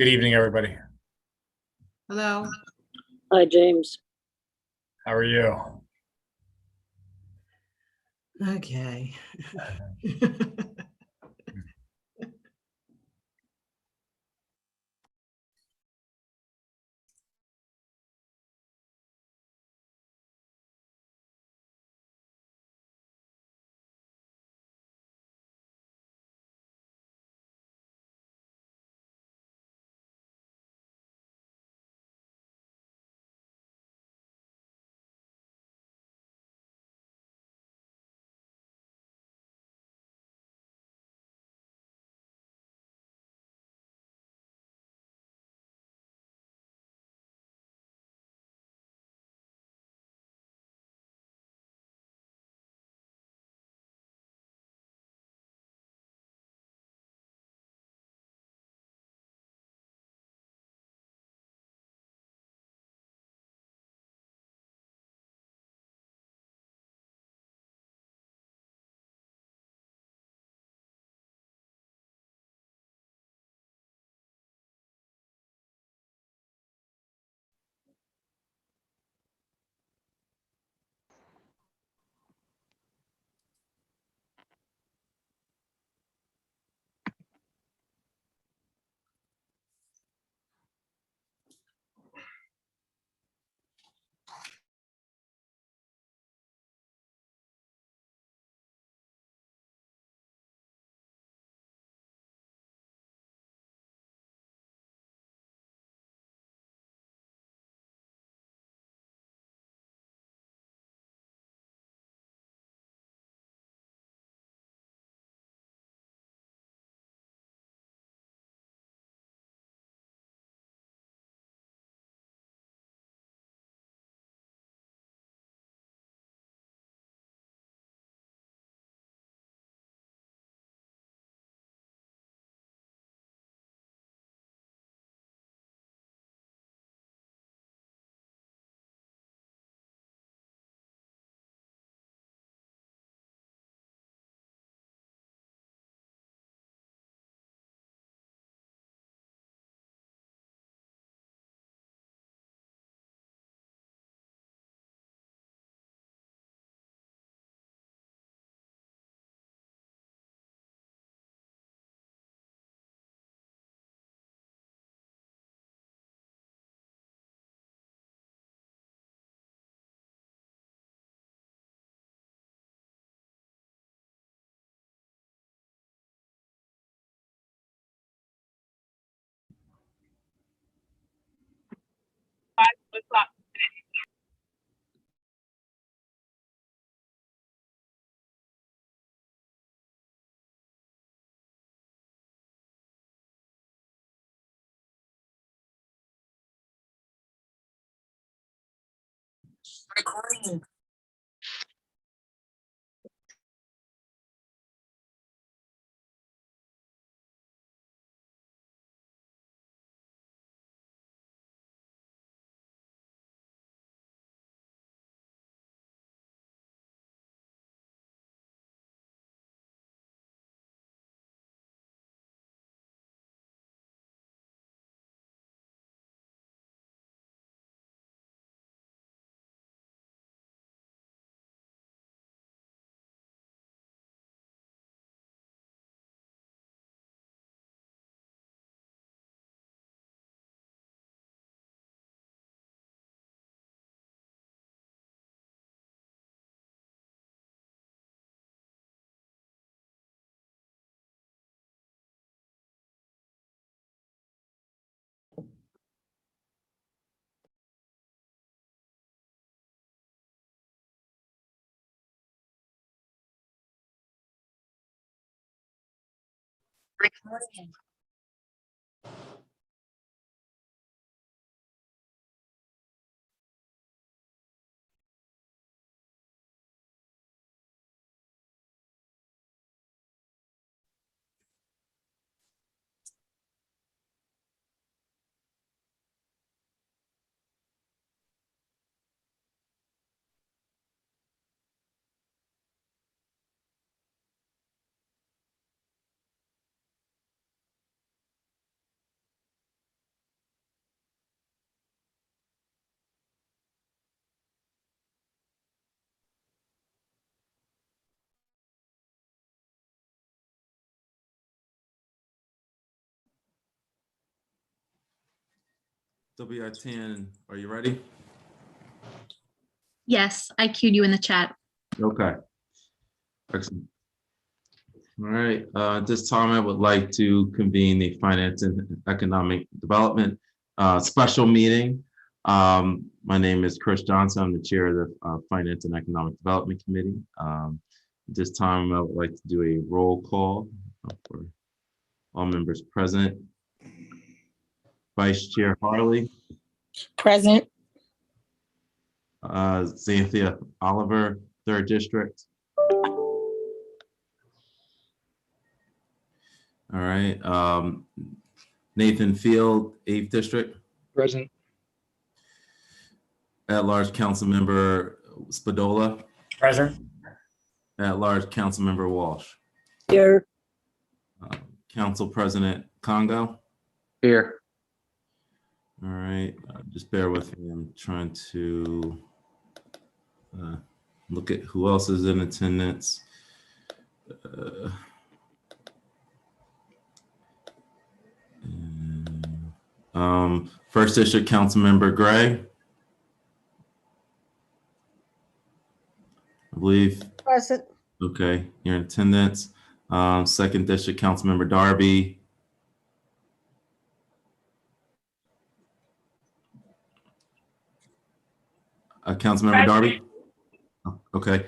Good evening, everybody. Hello. Hi, James. How are you? Okay. Recording. Recording. WI10, are you ready? Yes, I queued you in the chat. Okay. Excellent. All right. At this time, I would like to convene the Finance and Economic Development special meeting. My name is Chris Johnson. I'm the chair of the Finance and Economic Development Committee. At this time, I would like to do a roll call for all members present. Vice Chair Harley. Present. Xanthia Oliver, 3rd District. All right. Nathan Field, 8th District. Present. At-large Councilmember Spadola. Present. At-large Councilmember Walsh. Here. Council President Congo. Here. All right. Just bear with me. I'm trying to look at who else is in attendance. First District Councilmember Gray. I believe. Present. Okay, you're in attendance. 2nd District Councilmember Darby. Councilmember Darby. Oh, okay.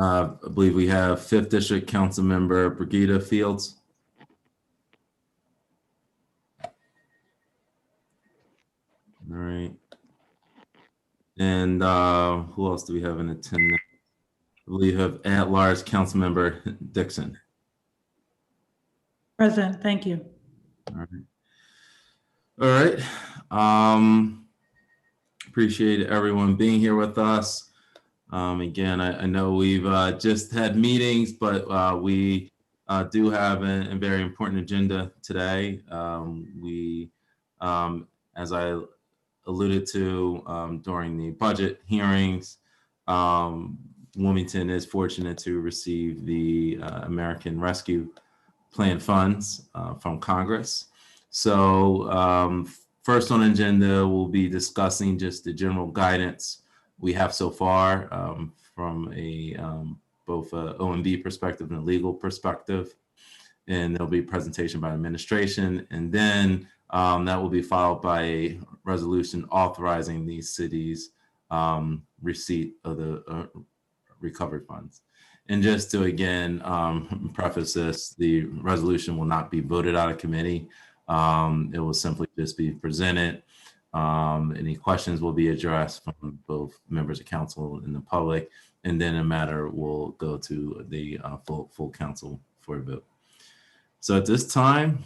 I believe we have 5th District Councilmember Brigida Fields. All right. And who else do we have in attendance? We have at-large Councilmember Dixon. Present, thank you. All right. Appreciate everyone being here with us. Again, I know we've just had meetings, but we do have a very important agenda today. As I alluded to during the budget hearings, Wilmington is fortunate to receive the American Rescue Plan funds from Congress. So first on the agenda, we'll be discussing just the general guidance we have so far from a both a OMB perspective and a legal perspective. And there'll be a presentation by administration, and then that will be followed by a resolution authorizing these cities' receipt of the recovered funds. And just to again preface this, the resolution will not be voted out of committee. It will simply just be presented. Any questions will be addressed from both members of council and the public, and then a matter will go to the full council for a vote. So at this time,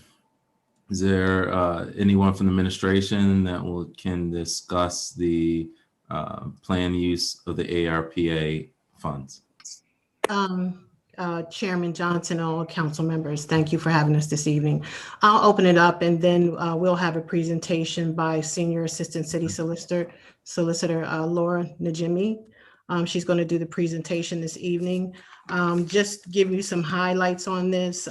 is there anyone from the administration that can discuss the planned use of the ARPA funds? Chairman Johnson, all council members, thank you for having us this evening. I'll open it up, and then we'll have a presentation by Senior Assistant City Solicitor Laura Najimy. She's going to do the presentation this evening. Just give you some highlights on this.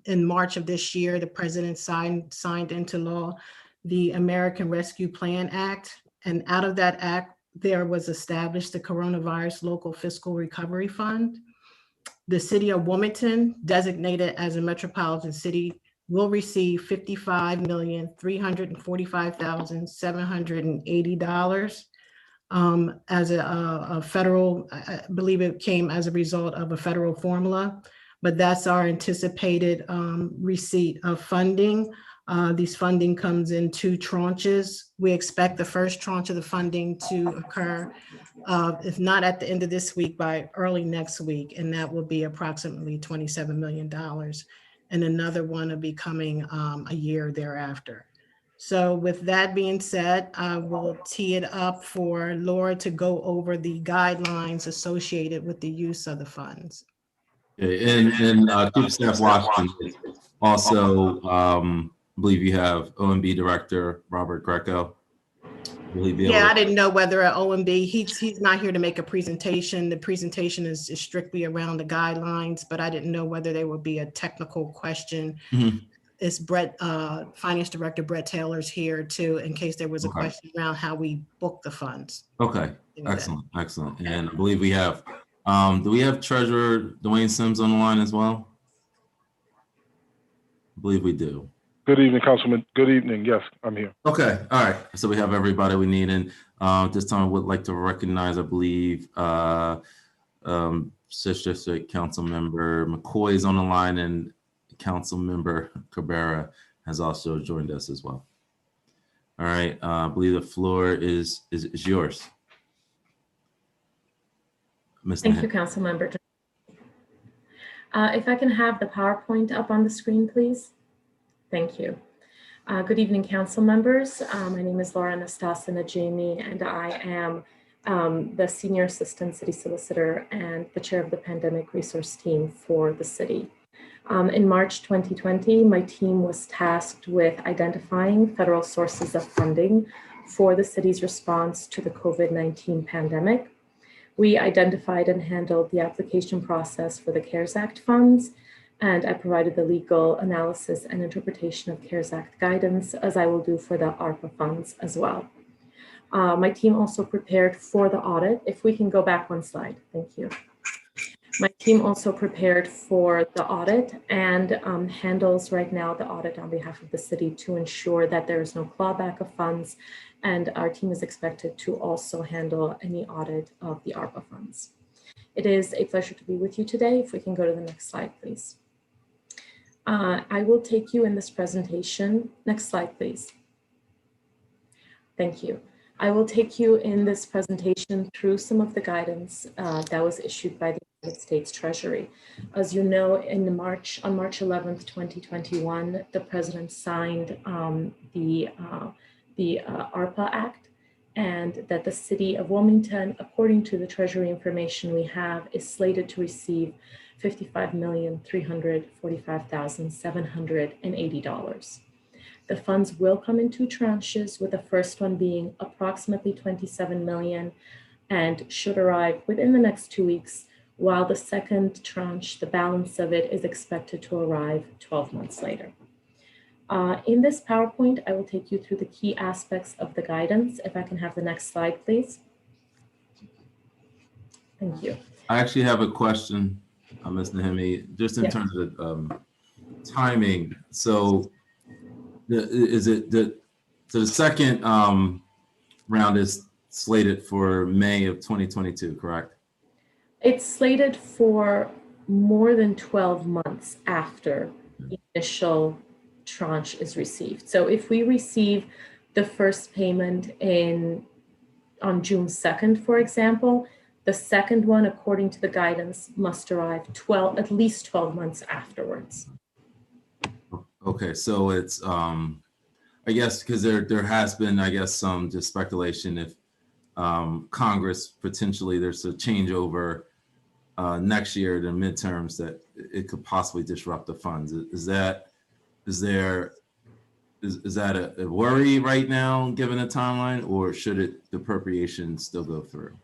In March of this year, the president signed into law the American Rescue Plan Act, and out of that act, there was established the Coronavirus Local Fiscal Recovery Fund. The city of Wilmington, designated as a metropolitan city, will receive $55,345,780 as a federal, I believe it came as a result of a federal formula, but that's our anticipated receipt of funding. These funding comes in 2 tranches. We expect the first tranche of the funding to occur, if not at the end of this week, by early next week, and that will be approximately $27 million. And another one will be coming a year thereafter. So with that being said, I will tee it up for Laura to go over the guidelines associated with the use of the funds. Okay, and Chief Staff Washington, also, I believe you have OMB Director Robert Greco. Will he be able Yeah, to- I didn't know whether at OMB, he's not here to make a presentation. The presentation is strictly around the guidelines, but I didn't know whether there would be a technical question Mhm. it's Brett, Finance Director Brett Taylor's here too, in case there was a Okay. question around how we book the funds. Okay, Do that. excellent, excellent. And I believe we have, do we have Treasurer Dwayne Sims on the line as well? I believe we do. Good evening, Councilman. Good evening. Yes, I'm here. Okay, all right. So we have everybody we need. And this time I would like to recognize, I believe, Sister Council Member McCoy is on the line, and Council Member Cabrera has also joined us as well. All right, I believe the floor is yours. Ms. Thank Nahan. you, Council Member. If I can have the PowerPoint up on the screen, please. Thank you. Good evening, Council members. My name is Laura Anastasina Najemi, and I am the Senior Assistant City Solicitor and the Chair of the Pandemic Resource Team for the city. In March 2020, my team was tasked with identifying federal sources of funding for the city's response to the COVID-19 pandemic. We identified and handled the application process for the CARES Act funds, and I provided the legal analysis and interpretation of CARES Act guidance, as I will do for the ARPA funds as well. My team also prepared for the audit. If we can go back one slide, thank you. My team also prepared for the audit and handles right now the audit on behalf of the city to ensure that there is no clawback of funds. And our team is expected to also handle any audit of the ARPA funds. It is a pleasure to be with you today. If we can go to the next slide, please. I will take you in this presentation. Next slide, please. Thank you. I will take you in this presentation through some of the guidance that was issued by the United States Treasury. As you know, on March 11th, 2021, the President signed the ARPA Act, and that the city of Wilmington, according to the Treasury information we have, is slated to receive $55,345,780. The funds will come in two tranches, with the first one being approximately $27 million and should arrive within the next 2 weeks, while the second tranche, the balance of it, is expected to arrive 12 months later. In this PowerPoint, I will take you through the key aspects of the guidance. If I can have the next slide, please. Thank you. I actually have a question, Ms. Nahemi, just in terms of timing. So the second round is slated for May of 2022, correct? It's slated for more than 12 months after the initial tranche is received. So if we receive the first payment on June 2nd, for example, the second one, according to the guidance, must arrive at least 12 months afterwards. Okay, so it's I guess because there has been, I guess, some just speculation if Congress potentially there's a changeover next year, the midterms, that it could possibly disrupt the funds. Is that a worry right now, given the timeline, or should the appropriation still go through?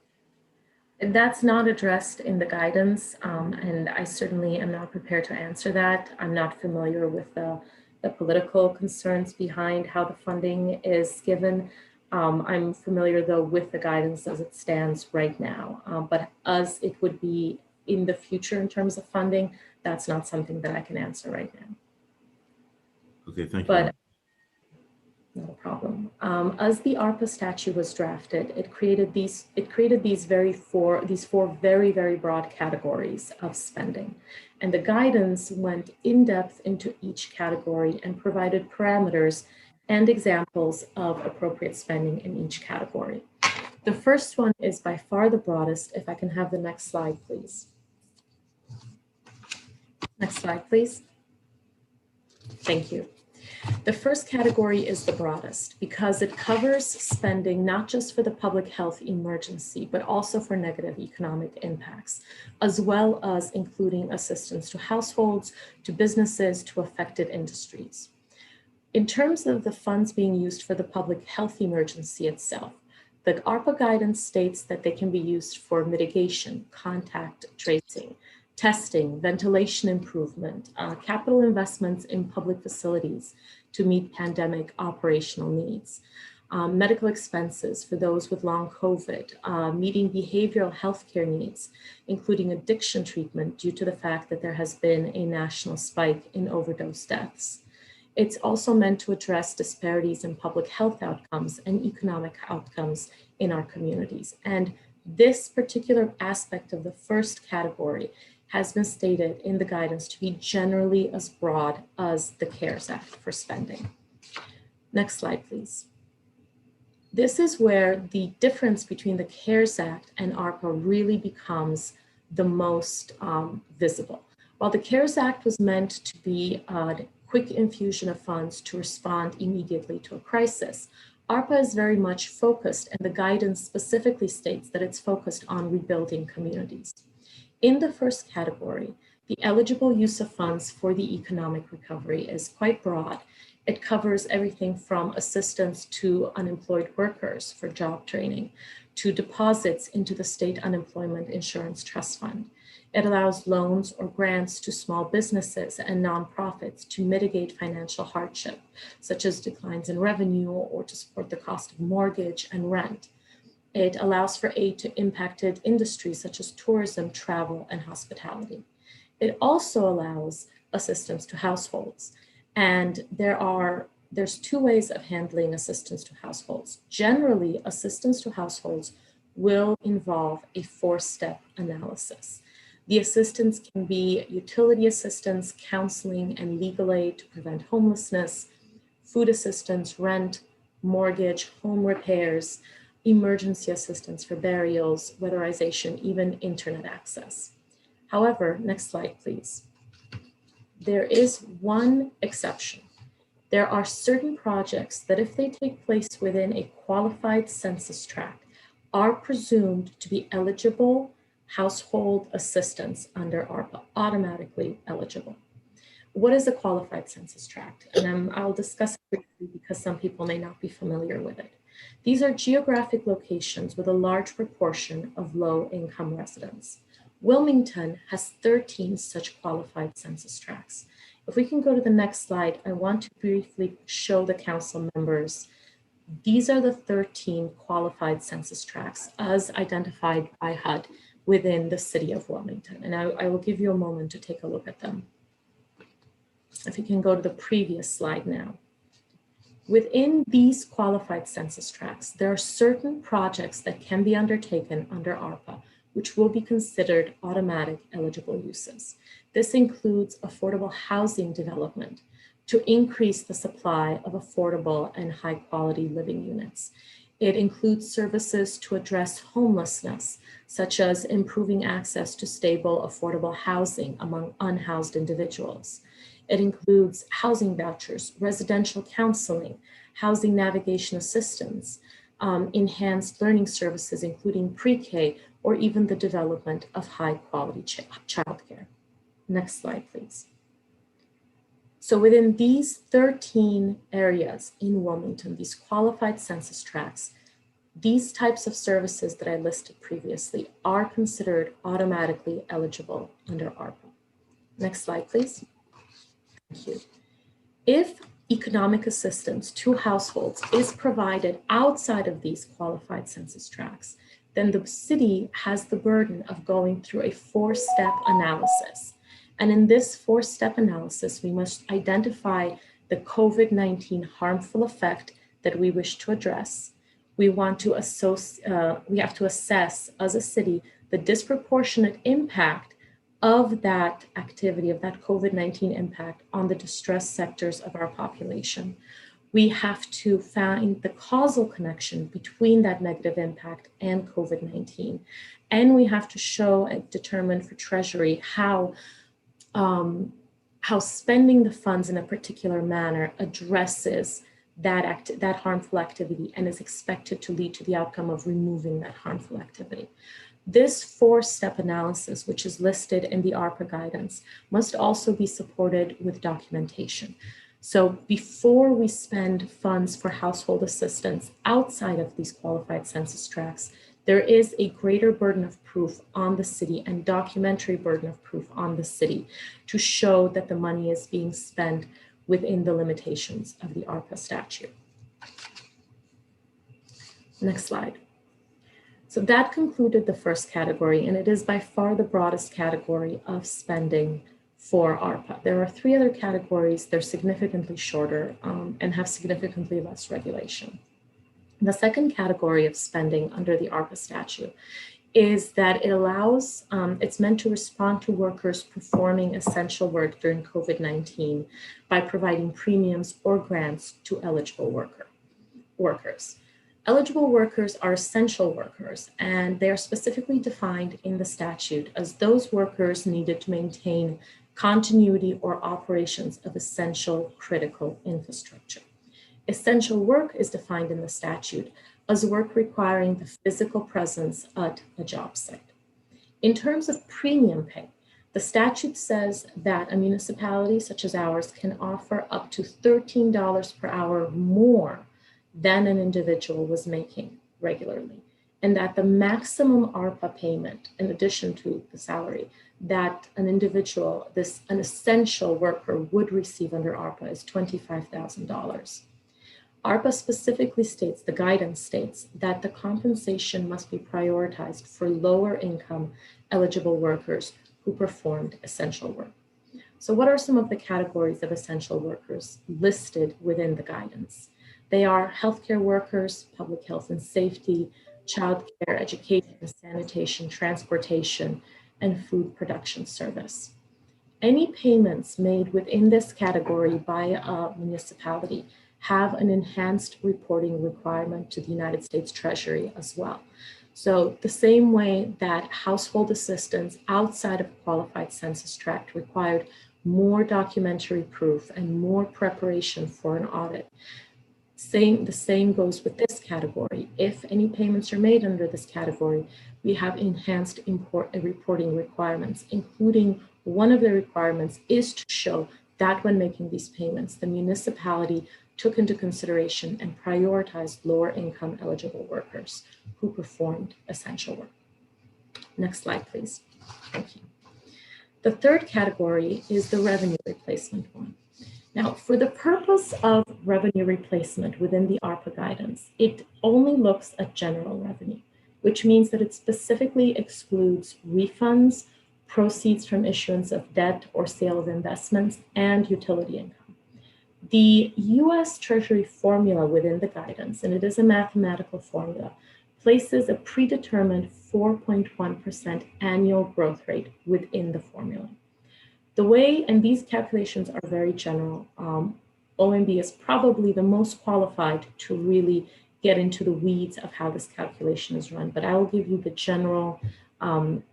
That's not addressed in the guidance, and I certainly am not prepared to answer that. I'm not familiar with the political concerns behind how the funding is given. I'm familiar, though, with the guidance as it stands right now, but as it would be in the future in terms of funding, that's not something that I can answer right now. Okay, thank you. But no problem. As the ARPA statute was drafted, it created these four very, very broad categories of spending. And the guidance went in depth into each category and provided parameters and examples of appropriate spending in each category. The first one is by far the broadest. If I can have the next slide, please. Next slide, please. Thank you. The first category is the broadest because it covers spending not just for the public health emergency, but also for negative economic impacts, as well as including assistance to households, to businesses, to affected industries. In terms of the funds being used for the public health emergency itself, the ARPA guidance states that they can be used for mitigation, contact tracing, testing, ventilation improvement, capital investments in public facilities to meet pandemic operational needs, medical expenses for those with long COVID, meeting behavioral health care needs, including addiction treatment due to the fact that there has been a national spike in overdose deaths. It's also meant to address disparities in public health outcomes and economic outcomes in our communities. And this particular aspect of the first category has been stated in the guidance to be generally as broad as the CARES Act for spending. Next slide, please. This is where the difference between the CARES Act and ARPA really becomes the most visible. While the CARES Act was meant to be a quick infusion of funds to respond immediately to a crisis, ARPA is very much focused, and the guidance specifically states that it's focused on rebuilding communities. In the first category, the eligible use of funds for the economic recovery is quite broad. It covers everything from assistance to unemployed workers for job training, to deposits into the State Unemployment Insurance Trust Fund. It allows loans or grants to small businesses and nonprofits to mitigate financial hardship, such as declines in revenue or to support the cost of mortgage and rent. It allows for aid to impacted industries such as tourism, travel, and hospitality. It also allows assistance to households. And there's two ways of handling assistance to households. Generally, assistance to households will involve a 4-step analysis. The assistance can be utility assistance, counseling, and legal aid to prevent homelessness, food assistance, rent, mortgage, home repairs, emergency assistance for burials, weatherization, even internet access. However, next slide, please. There is one exception. There are certain projects that, if they take place within a qualified census tract, are presumed to be eligible household assistance under ARPA, automatically eligible. What is a qualified census tract? And I'll discuss it briefly because some people may not be familiar with it. These are geographic locations with a large proportion of low-income residents. Wilmington has 13 such qualified census tracts. If we can go to the next slide, I want to briefly show the council members. These are the 13 qualified census tracts as identified by HUD within the city of Wilmington. And I will give you a moment to take a look at them. If you can go to the previous slide now. Within these qualified census tracts, there are certain projects that can be undertaken under ARPA, which will be considered automatic eligible uses. This includes affordable housing development to increase the supply of affordable and high quality living units. It includes services to address homelessness, such as improving access to stable, affordable housing among unhoused individuals. It includes housing vouchers, residential counseling, housing navigation assistance, enhanced learning services, including pre-K, or even the development of high quality childcare. Next slide, please. So within these 13 areas in Wilmington, these qualified census tracts, these types of services that I listed previously are considered automatically eligible under ARPA. Next slide, please. Thank you. If economic assistance to households is provided outside of these qualified census tracts, then the city has the burden of going through a 4-step analysis. And in this 4-step analysis, we must identify the COVID-19 harmful effect that we wish to address. We have to assess as a city the disproportionate impact of that activity, of that COVID-19 impact on the distressed sectors of our population. We have to find the causal connection between that negative impact and COVID-19. And we have to show and determine for Treasury how spending the funds in a particular manner addresses that harmful activity and is expected to lead to the outcome of removing that harmful activity. This 4-step analysis, which is listed in the ARPA guidance, must also be supported with documentation. So before we spend funds for household assistance outside of these qualified census tracts, there is a greater burden of proof on the city and documentary burden of proof on the city to show that the money is being spent within the limitations of the ARPA statute. Next slide. So that concluded the first category, and it is by far the broadest category of spending for ARPA. There are three other categories. They're significantly shorter and have significantly less regulation. The second category of spending under the ARPA statute is that it allows, it's meant to respond to workers performing essential work during COVID-19 by providing premiums or grants to eligible workers. Eligible workers are essential workers, and they are specifically defined in the statute as those workers needed to maintain continuity or operations of essential critical infrastructure. Essential work is defined in the statute as work requiring the physical presence at a job site. In terms of premium pay, the statute says that a municipality such as ours can offer up to $13 per hour more than an individual was making regularly, and that the maximum ARPA payment, in addition to the salary, that an individual, an essential worker would receive under ARPA is $25,000. ARPA specifically states, the guidance states, that the compensation must be prioritized for lower income eligible workers who performed essential work. So what are some of the categories of essential workers listed within the guidance? They are healthcare workers, public health and safety, childcare, education, sanitation, transportation, and food production service. Any payments made within this category by a municipality have an enhanced reporting requirement to the United States Treasury as well. So the same way that household assistance outside of a qualified census tract required more documentary proof and more preparation for an audit, the same goes with this category. If any payments are made under this category, we have enhanced reporting requirements, including one of the requirements is to show that when making these payments, the municipality took into consideration and prioritized lower income eligible workers who performed essential work. Next slide, please. Thank you. The third category is the revenue replacement one. Now, for the purpose of revenue replacement within the ARPA guidance, it only looks at general revenue, which means that it specifically excludes refunds, proceeds from issuance of debt or sale of investments, and utility income. The US Treasury formula within the guidance, and it is a mathematical formula, places a predetermined 4.1% annual growth rate within the formula. The way, and these calculations are very general, OMB is probably the most qualified to really get into the weeds of how this calculation is run, but I will give you the general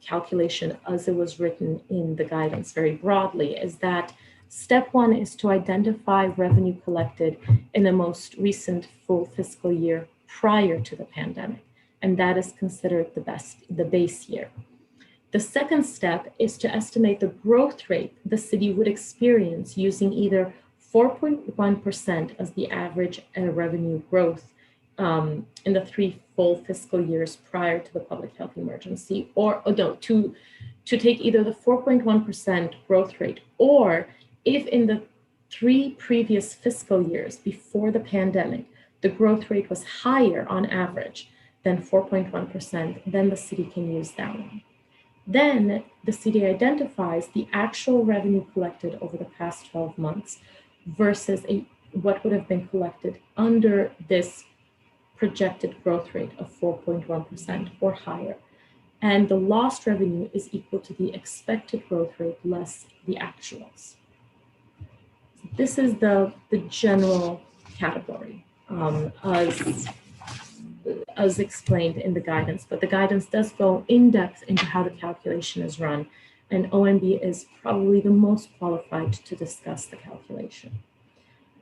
calculation as it was written in the guidance very broadly, is that step one is to identify revenue collected in the most recent full fiscal year prior to the pandemic, and that is considered the base year. The second step is to estimate the growth rate the city would experience using either 4.1% as the average revenue growth in the 3 full fiscal years prior to the public health emergency, to take either the 4.1% growth rate, or if in the 3 previous fiscal years before the pandemic, the growth rate was higher on average than 4.1%, then the city can use that one. Then the city identifies the actual revenue collected over the past 12 months versus what would have been collected under this projected growth rate of 4.1% or higher. And the lost revenue is equal to the expected growth rate less the actuals. This is the general category as explained in the guidance, but the guidance does go in depth into how the calculation is run, and OMB is probably the most qualified to discuss the calculation.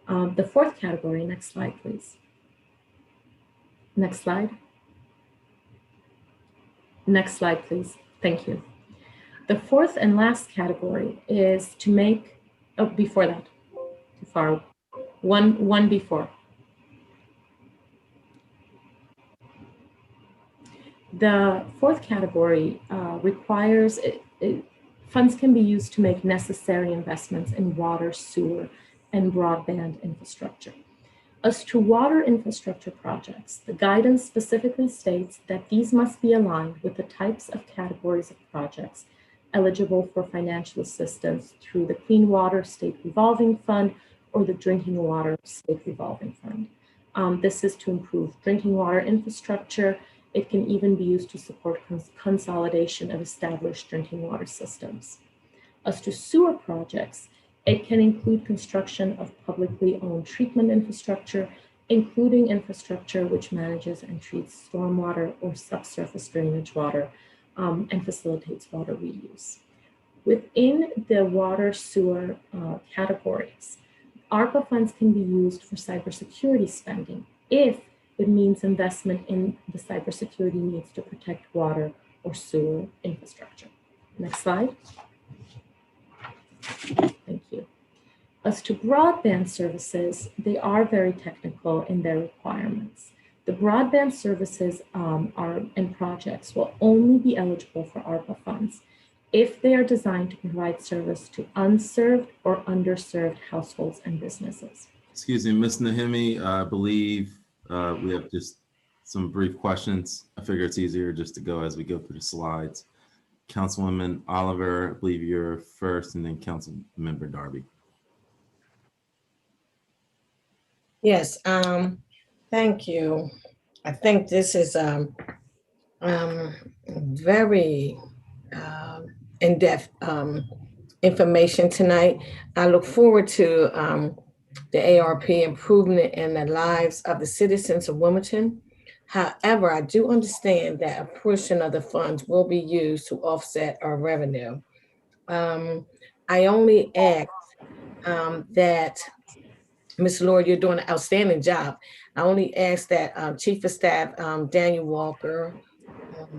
The fourth category, next slide, please. Next slide. Next slide, please. Thank you. The fourth and last category is to make, before that, too far, one before. The fourth category requires funds can be used to make necessary investments in water, sewer, and broadband infrastructure. As to water infrastructure projects, the guidance specifically states that these must be aligned with the types of categories of projects eligible for financial assistance through the Clean Water State Revolving Fund or the Drinking Water State Revolving Fund. This is to improve drinking water infrastructure. It can even be used to support consolidation of established drinking water systems. As to sewer projects, it can include construction of publicly owned treatment infrastructure, including infrastructure which manages and treats stormwater or subsurface drainage water and facilitates water reuse. Within the water sewer categories, ARPA funds can be used for cybersecurity spending if it means investment in the cybersecurity needs to protect water or sewer infrastructure. Next slide. Thank you. As to broadband services, they are very technical in their requirements. The broadband services and projects will only be eligible for ARPA funds if they are designed to provide service to unserved or underserved households and businesses. Excuse me, Ms. Nahimi, I believe we have just some brief questions. I figure it's easier just to go as we go through the slides. Councilwoman Oliver, I believe you're first, and then Councilmember Darby. Yes, thank you. I think this is very in-depth information tonight. I look forward to the ARP improvement in the lives of the citizens of Wilmington. However, I do understand that a portion of the funds will be used to offset our revenue. I only ask that, Ms. Lord, you're doing an outstanding job. I only ask that Chief of Staff Daniel Walker,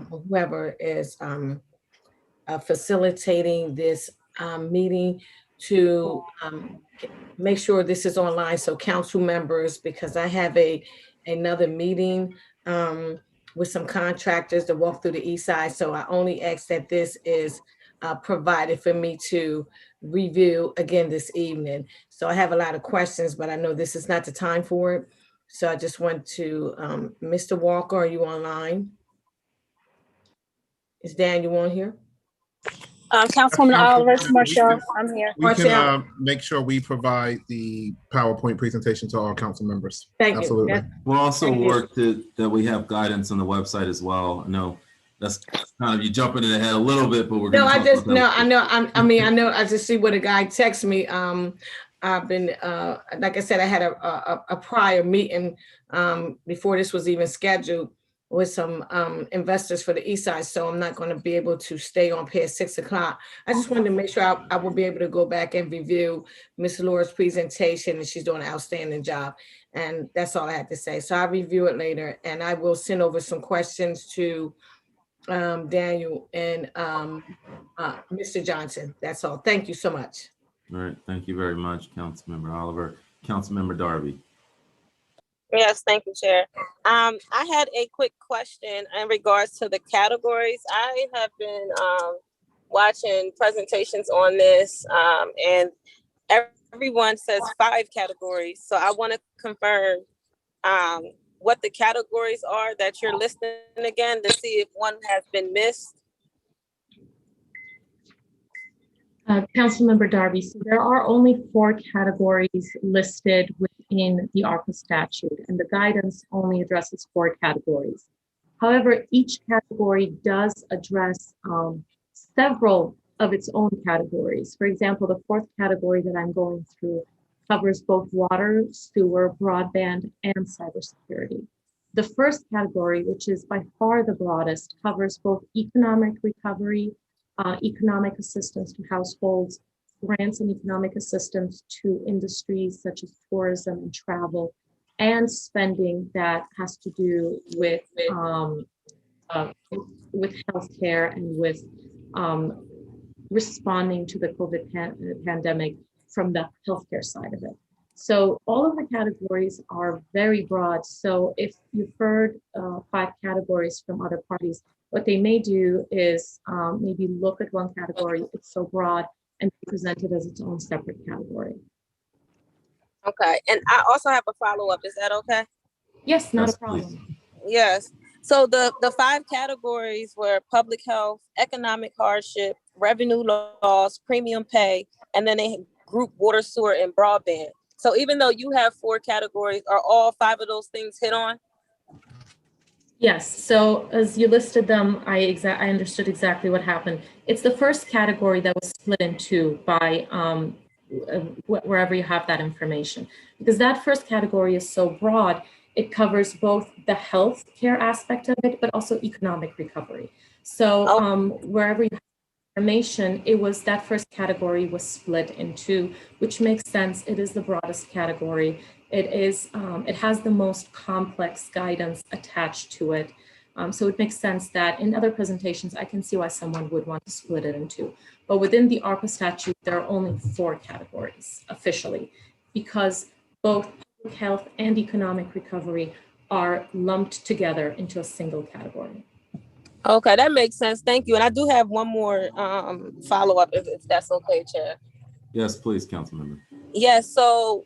whoever is facilitating this meeting, to make sure this is online so council members, because I have another meeting with some contractors to walk through the east side. So I only ask that this is provided for me to review again this evening. So I have a lot of questions, but I know this is not the time for it. So I just want to, Mr. Walker, are you online? Is Daniel on here? Councilwoman Oliver, Marshall, I'm here. We can make sure we provide the PowerPoint presentation to all council members. Thank you. Absolutely. We'll also work that we have guidance on the website as well. I know that's kind of you jumping in the head a little bit, but we're No, going I just, no, I know, I mean, I know, I just see what a guy texts me. I've been, like I said, I had a prior meeting before this was even scheduled with some investors for the east side. So I'm not going to be able to stay on past 6 o'clock. I just wanted to make sure I will be able to go back and review Ms. Laura's presentation, and she's doing an outstanding job. And that's all I had to say. So I'll review it later, and I will send over some questions to Daniel and Mr. Johnson. That's all. Thank you so much. All right, thank you very much, Councilmember Oliver. Councilmember Darby. Yes, thank you, Chair. I had a quick question in regards to the categories. I have been watching presentations on this, and everyone says 5 categories. So I want to confirm what the categories are that you're listing again to see if one has been missed. Councilmember Darby, so there are only 4 categories listed within the ARPA statute, and the guidance only addresses 4 categories. However, each category does address several of its own categories. For example, the 4th category that I'm going through covers both water, sewer, broadband, and cybersecurity. The 1st category, which is by far the broadest, covers both economic recovery, economic assistance to households, grants and economic assistance to industries such as tourism and travel, and spending that has to do with healthcare and with responding to the COVID pandemic from the healthcare side of it. So all of the categories are very broad. So if you've heard 5 categories from other parties, what they may do is maybe look at one category, it's so broad, and present it as its own separate category. Okay, and I also have a follow-up. Is that okay? Yes, not Yes, a problem. please. Yes. So the 5 categories were public health, economic hardship, revenue loss, premium pay, and then they group water, sewer, and broadband. So even though you have 4 categories, are all 5 of those things hit on? Yes, so as you listed them, I understood exactly what happened. It's the first category that was split in 2 by wherever you have that information. Because that first category is so broad, it covers both the health care aspect of it, but also economic recovery. So wherever you have information, it was that first category was split in 2, which makes sense. It is the broadest category. It is, it has the most complex guidance attached to it. So it makes sense that in other presentations, I can see why someone would want to split it in 2. But within the ARPA statute, there are only 4 categories officially, because both public health and economic recovery are lumped together into a single category. Okay, that makes sense. Thank you. And I do have one more follow-up, if that's okay, Chair. Yes, please, Councilmember. Yes, so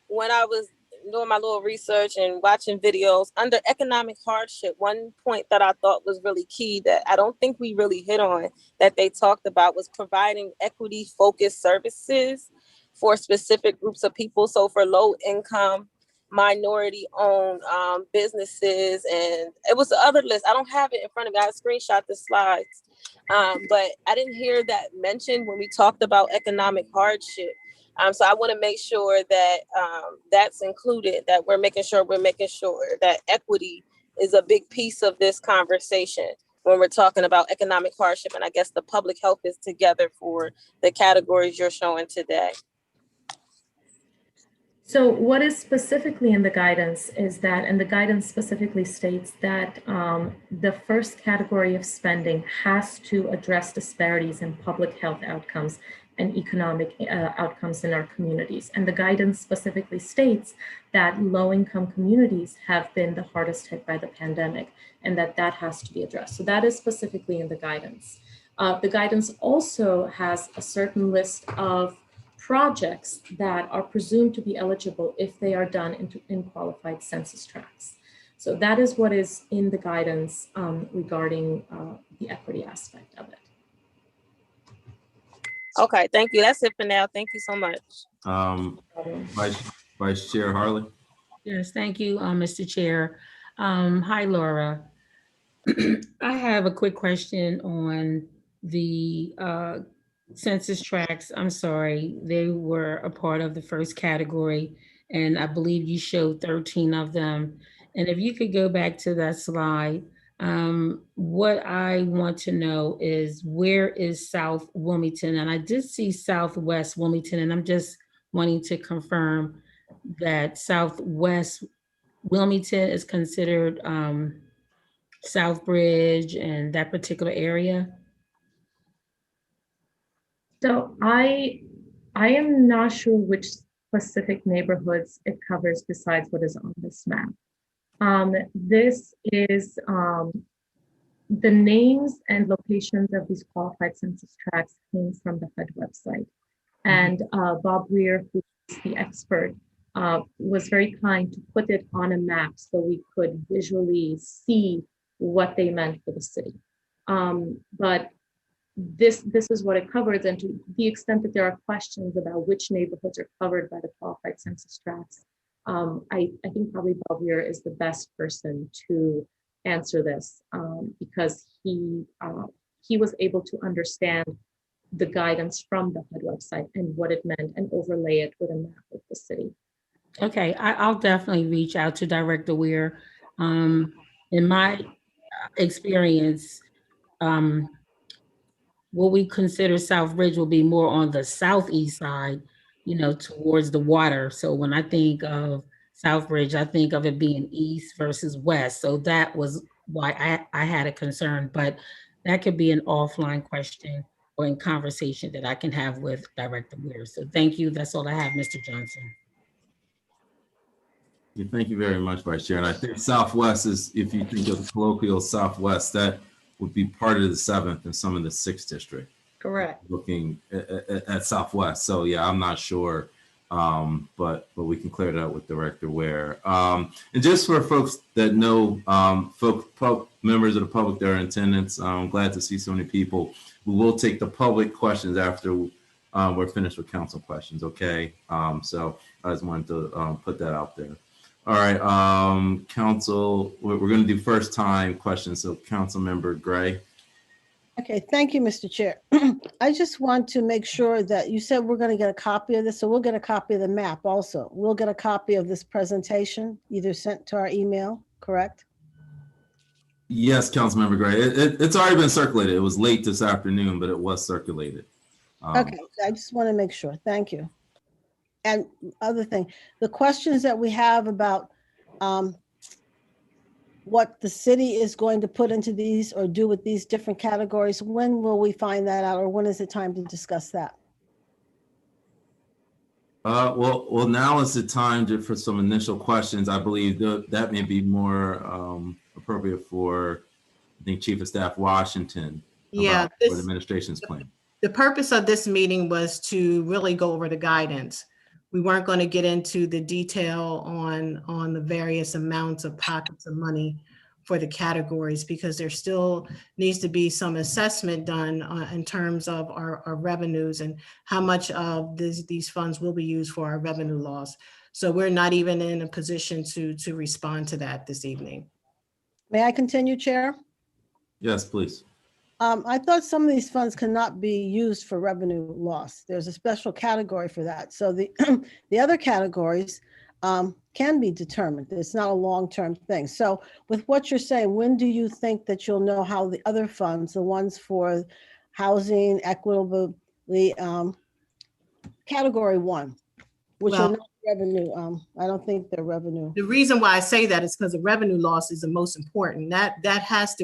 when I was doing my little research and watching videos under economic hardship, one point that I thought was really key that I don't think we really hit on that they talked about was providing equity focused services for specific groups of people. So for low income, minority owned businesses, and it was the other list. I don't have it in front of me. I screenshot the slides, but I didn't hear that mentioned when we talked about economic hardship. So I want to make sure that that's included, that we're making sure that equity is a big piece of this conversation when we're talking about economic hardship. And I guess the public health is together for the categories you're showing today. So what is specifically in the guidance is that, and the guidance specifically states that the first category of spending has to address disparities in public health outcomes and economic outcomes in our communities. And the guidance specifically states that low-income communities have been the hardest hit by the pandemic, and that has to be addressed. So that is specifically in the guidance. The guidance also has a certain list of projects that are presumed to be eligible if they are done in qualified census tracts. So that is what is in the guidance regarding the equity aspect of it. Okay, thank you. That's it for now. Thank you so much. Vice Chair Harley. Yes, thank you, Mr. Chair. Hi, Laura. I have a quick question on the census tracts. I'm sorry, they were a part of the first category, and I believe you showed 13 of them. And if you could go back to that slide, what I want to know is where is South Wilmington? And I did see Southwest Wilmington, and I'm just wanting to confirm that Southwest Wilmington is considered Southbridge and that particular area. So I am not sure which specific neighborhoods it covers besides what is on this map. This is the names and locations of these qualified census tracts came from the HUD website. And Bob Weir, who is the expert, was very kind to put it on a map so we could visually see what they meant for the city. But this is what it covers, and to the extent that there are questions about which neighborhoods are covered by the qualified census tracts, I think probably Bob Weir is the best person to answer this because he was able to understand the guidance from the HUD website and what it meant and overlay it with a map of the city. Okay, I'll definitely reach out to Director Weir. In my experience, what we consider Southbridge will be more on the southeast side, you know, towards the water. So when I think of Southbridge, I think of it being east versus west. So that was why I had a concern, but that could be an offline question or in conversation that I can have with Director Weir. So thank you. That's all I have, Mr. Johnson. Thank you very much, Vice Chair. And I think Southwest is, if you think of the colloquial Southwest, that would be part of the 7th and some of the 6th district. Correct. Looking at Southwest. So yeah, I'm not sure, but we can clear that out with Director Ware. And just for folks that know, members of the public that are in attendance, I'm glad to see so many people. We will take the public questions after we're finished with council questions. Okay, so I just wanted to put that out there. All right, council, we're going to do first time questions. So Council Member Gray. Okay, thank you, Mr. Chair. I just want to make sure that you said we're going to get a copy of this, so we'll get a copy of the map also. We'll get a copy of this presentation, either sent to our email, correct? Yes, Councilmember Gray. It's already been circulated. It was late this afternoon, but it was circulated. Okay, I just want to make sure. Thank you. And other thing, the questions that we have about what the city is going to put into these or do with these different categories, when will we find that out, or when is it time to discuss that? Well, now is the time for some initial questions. I believe that may be more appropriate for, I think, Chief of Staff Washington. Yeah, what the administration's plan. The purpose of this meeting was to really go over the guidance. We weren't going to get into the detail on the various amounts of pockets of money for the categories, because there still needs to be some assessment done in terms of our revenues and how much of these funds will be used for our revenue loss. So we're not even in a position to respond to that this evening. May I continue, Chair? Yes, please. I thought some of these funds cannot be used for revenue loss. There's a special category for that. So the other categories can be determined. It's not a long-term thing. So with what you're saying, when do you think that you'll know how the other funds, the ones for housing, equitably, category 1, which are not revenue, I don't think they're revenue. The reason why I say that is because the revenue loss is the most important.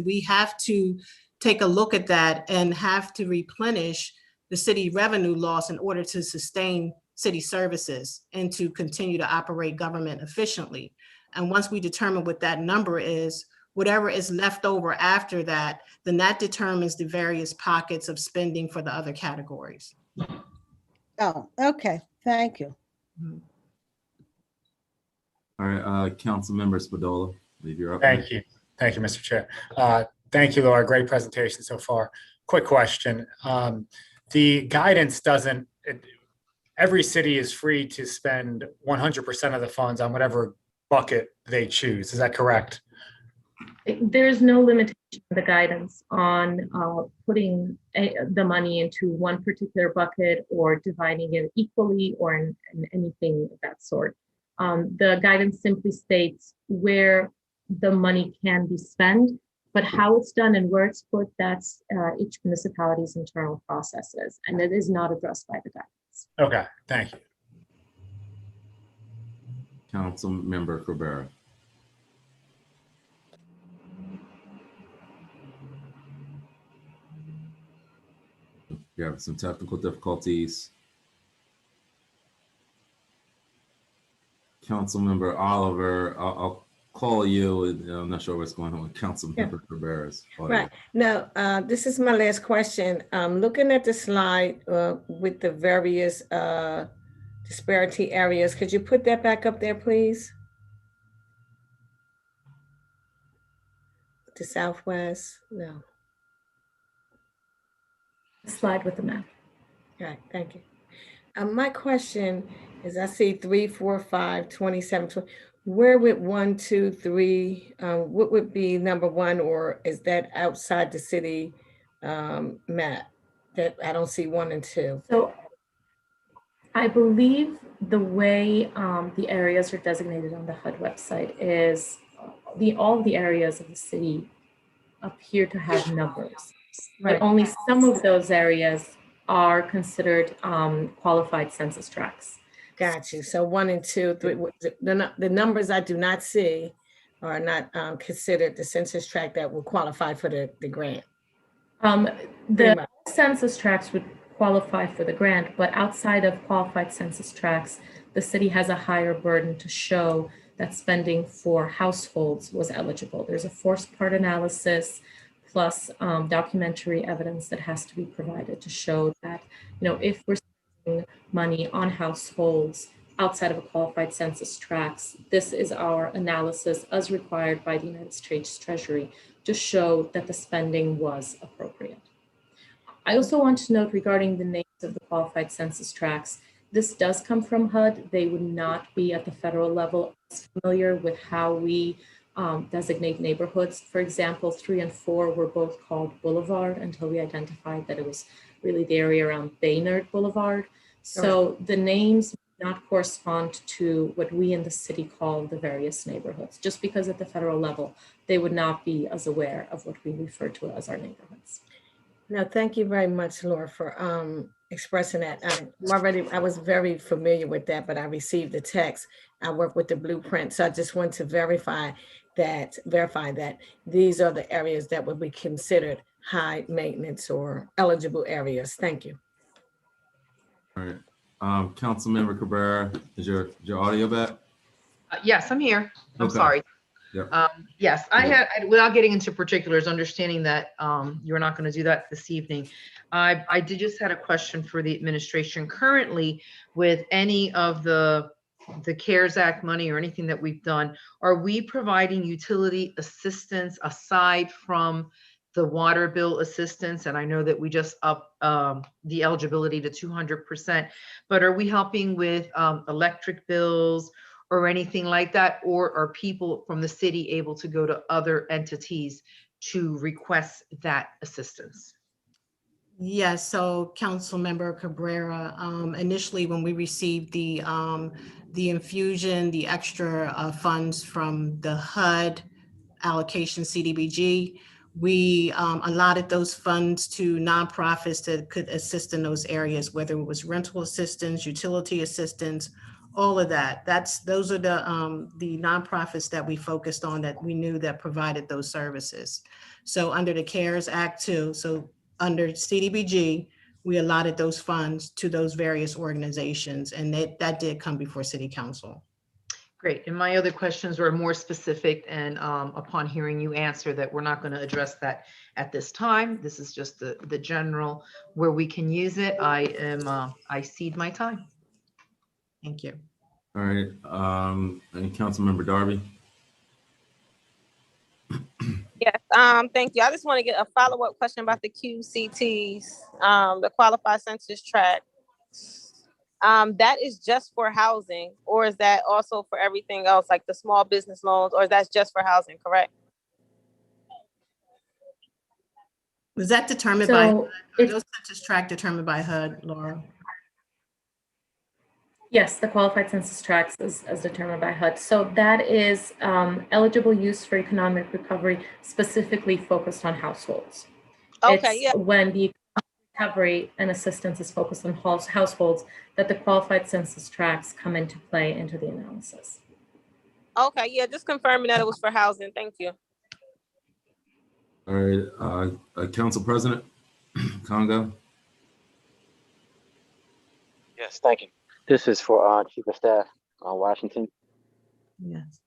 We have to take a look at that and have to replenish the city revenue loss in order to sustain city services and to continue to operate government efficiently. And once we determine what that number is, whatever is left over after that, then that determines the various pockets of spending for the other categories. Oh, okay. Thank you. All right, Council Member Spadola, leave your up. Thank you. Thank you, Mr. Chair. Thank you, Laura. Great presentation so far. Quick question. The guidance doesn't, every city is free to spend 100% of the funds on whatever bucket they choose. Is that correct? There's no limitation in the guidance on putting the money into one particular bucket or dividing it equally or in anything of that sort. The guidance simply states where the money can be spent, but how it's done and where it's put, that's each municipality's internal processes, and it is not addressed by the guidance. Okay, thank you. Council Member Cabrera. You have some technical difficulties. Council Member Oliver, I'll call you. I'm not sure what's going on with Council Member Cabrera's audio. Right. Now, this is my last question. Looking at the slide with the various disparity areas, could you put that back up there, please? The Southwest, no. Slide with the map. All right, thank you. My question is, I see 3, 4, 5, 27, 20. Where would 1, 2, 3, what would be number 1, or is that outside the city map? That I don't see 1 and 2. So I believe the way the areas are designated on the HUD website is all the areas of the city appear to have numbers, right? But only some of those areas are considered qualified census tracts. Got you. So 1 and 2, 3, the numbers I do not see are not considered the census tract that will qualify for the grant. The census tracts would qualify for the grant, but outside of qualified census tracts, the city has a higher burden to show that spending for households was eligible. There's a forced part analysis plus documentary evidence that has to be provided to show that, if we're spending money on households outside of a qualified census tracts, this is our analysis as required by the United States Treasury to show that the spending was appropriate. I also want to note regarding the names of the qualified census tracts, this does come from HUD. They would not be at the federal level as familiar with how we designate neighborhoods. For example, 3 and 4 were both called Boulevard until we identified that it was really the area around Baynard Boulevard. So the names do not correspond to what we in the city call the various neighborhoods, just because at the federal level, they would not be as aware of what we refer to as our neighborhoods. No, thank you very much, Laura, for expressing that. I was very familiar with that, but I received the text. I work with the blueprint, so I just want to verify that these are the areas that would be considered high maintenance or eligible areas. Thank you. All right. Councilmember Cabrera, is your audio back? Yes, I'm here. I'm Okay. sorry. Yep. Yes, I had, without getting into particulars, understanding that you're not going to do that this evening. I did just had a question for the administration. Currently, with any of the CARES Act money or anything that we've done, are we providing utility assistance aside from the water bill assistance? And I know that we just upped the eligibility to 200%, but are we helping with electric bills or anything like that? Or are people from the city able to go to other entities to request that assistance? Yes, so Councilmember Cabrera, initially when we received the infusion, the extra funds from the HUD allocation CDBG, we allotted those funds to nonprofits that could assist in those areas, whether it was rental assistance, utility assistance, all of that. Those are the nonprofits that we focused on, that we knew that provided those services. So under the CARES Act too, so under CDBG, we allotted those funds to those various organizations, and that did come before City Council. Great. And my other questions were more specific, and upon hearing you answer that, we're not going to address that at this time. This is just the general where we can use it. I cede my time. Thank you. All right. And Councilmember Darby. Yes, thank you. I just want to get a follow-up question about the QCTs, the qualified census tract. That is just for housing, or is that also for everything else, like the small business loans, or that's just for housing, correct? Was that determined by HUD? Those census tract determined by HUD, Laura? Yes, the qualified census tracts is determined by HUD. So that is eligible use for economic recovery, specifically focused on households. Okay, it's yeah. When the recovery and assistance is focused on households that the qualified census tracts come into play into the analysis. Okay, yeah, just confirming that it was for housing. Thank you. All right. Council President Congo. Yes, thank you. This is for Chief of Staff Washington. Yes.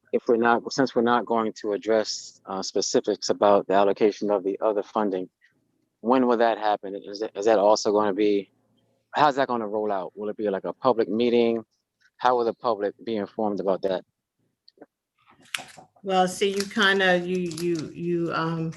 Since we're not going to address specifics about the allocation of the other funding, when will that happen? Is that also going to be, how's that going to roll out? Will it be like a public meeting? How will the public be informed about that? Well, see, you kind of, you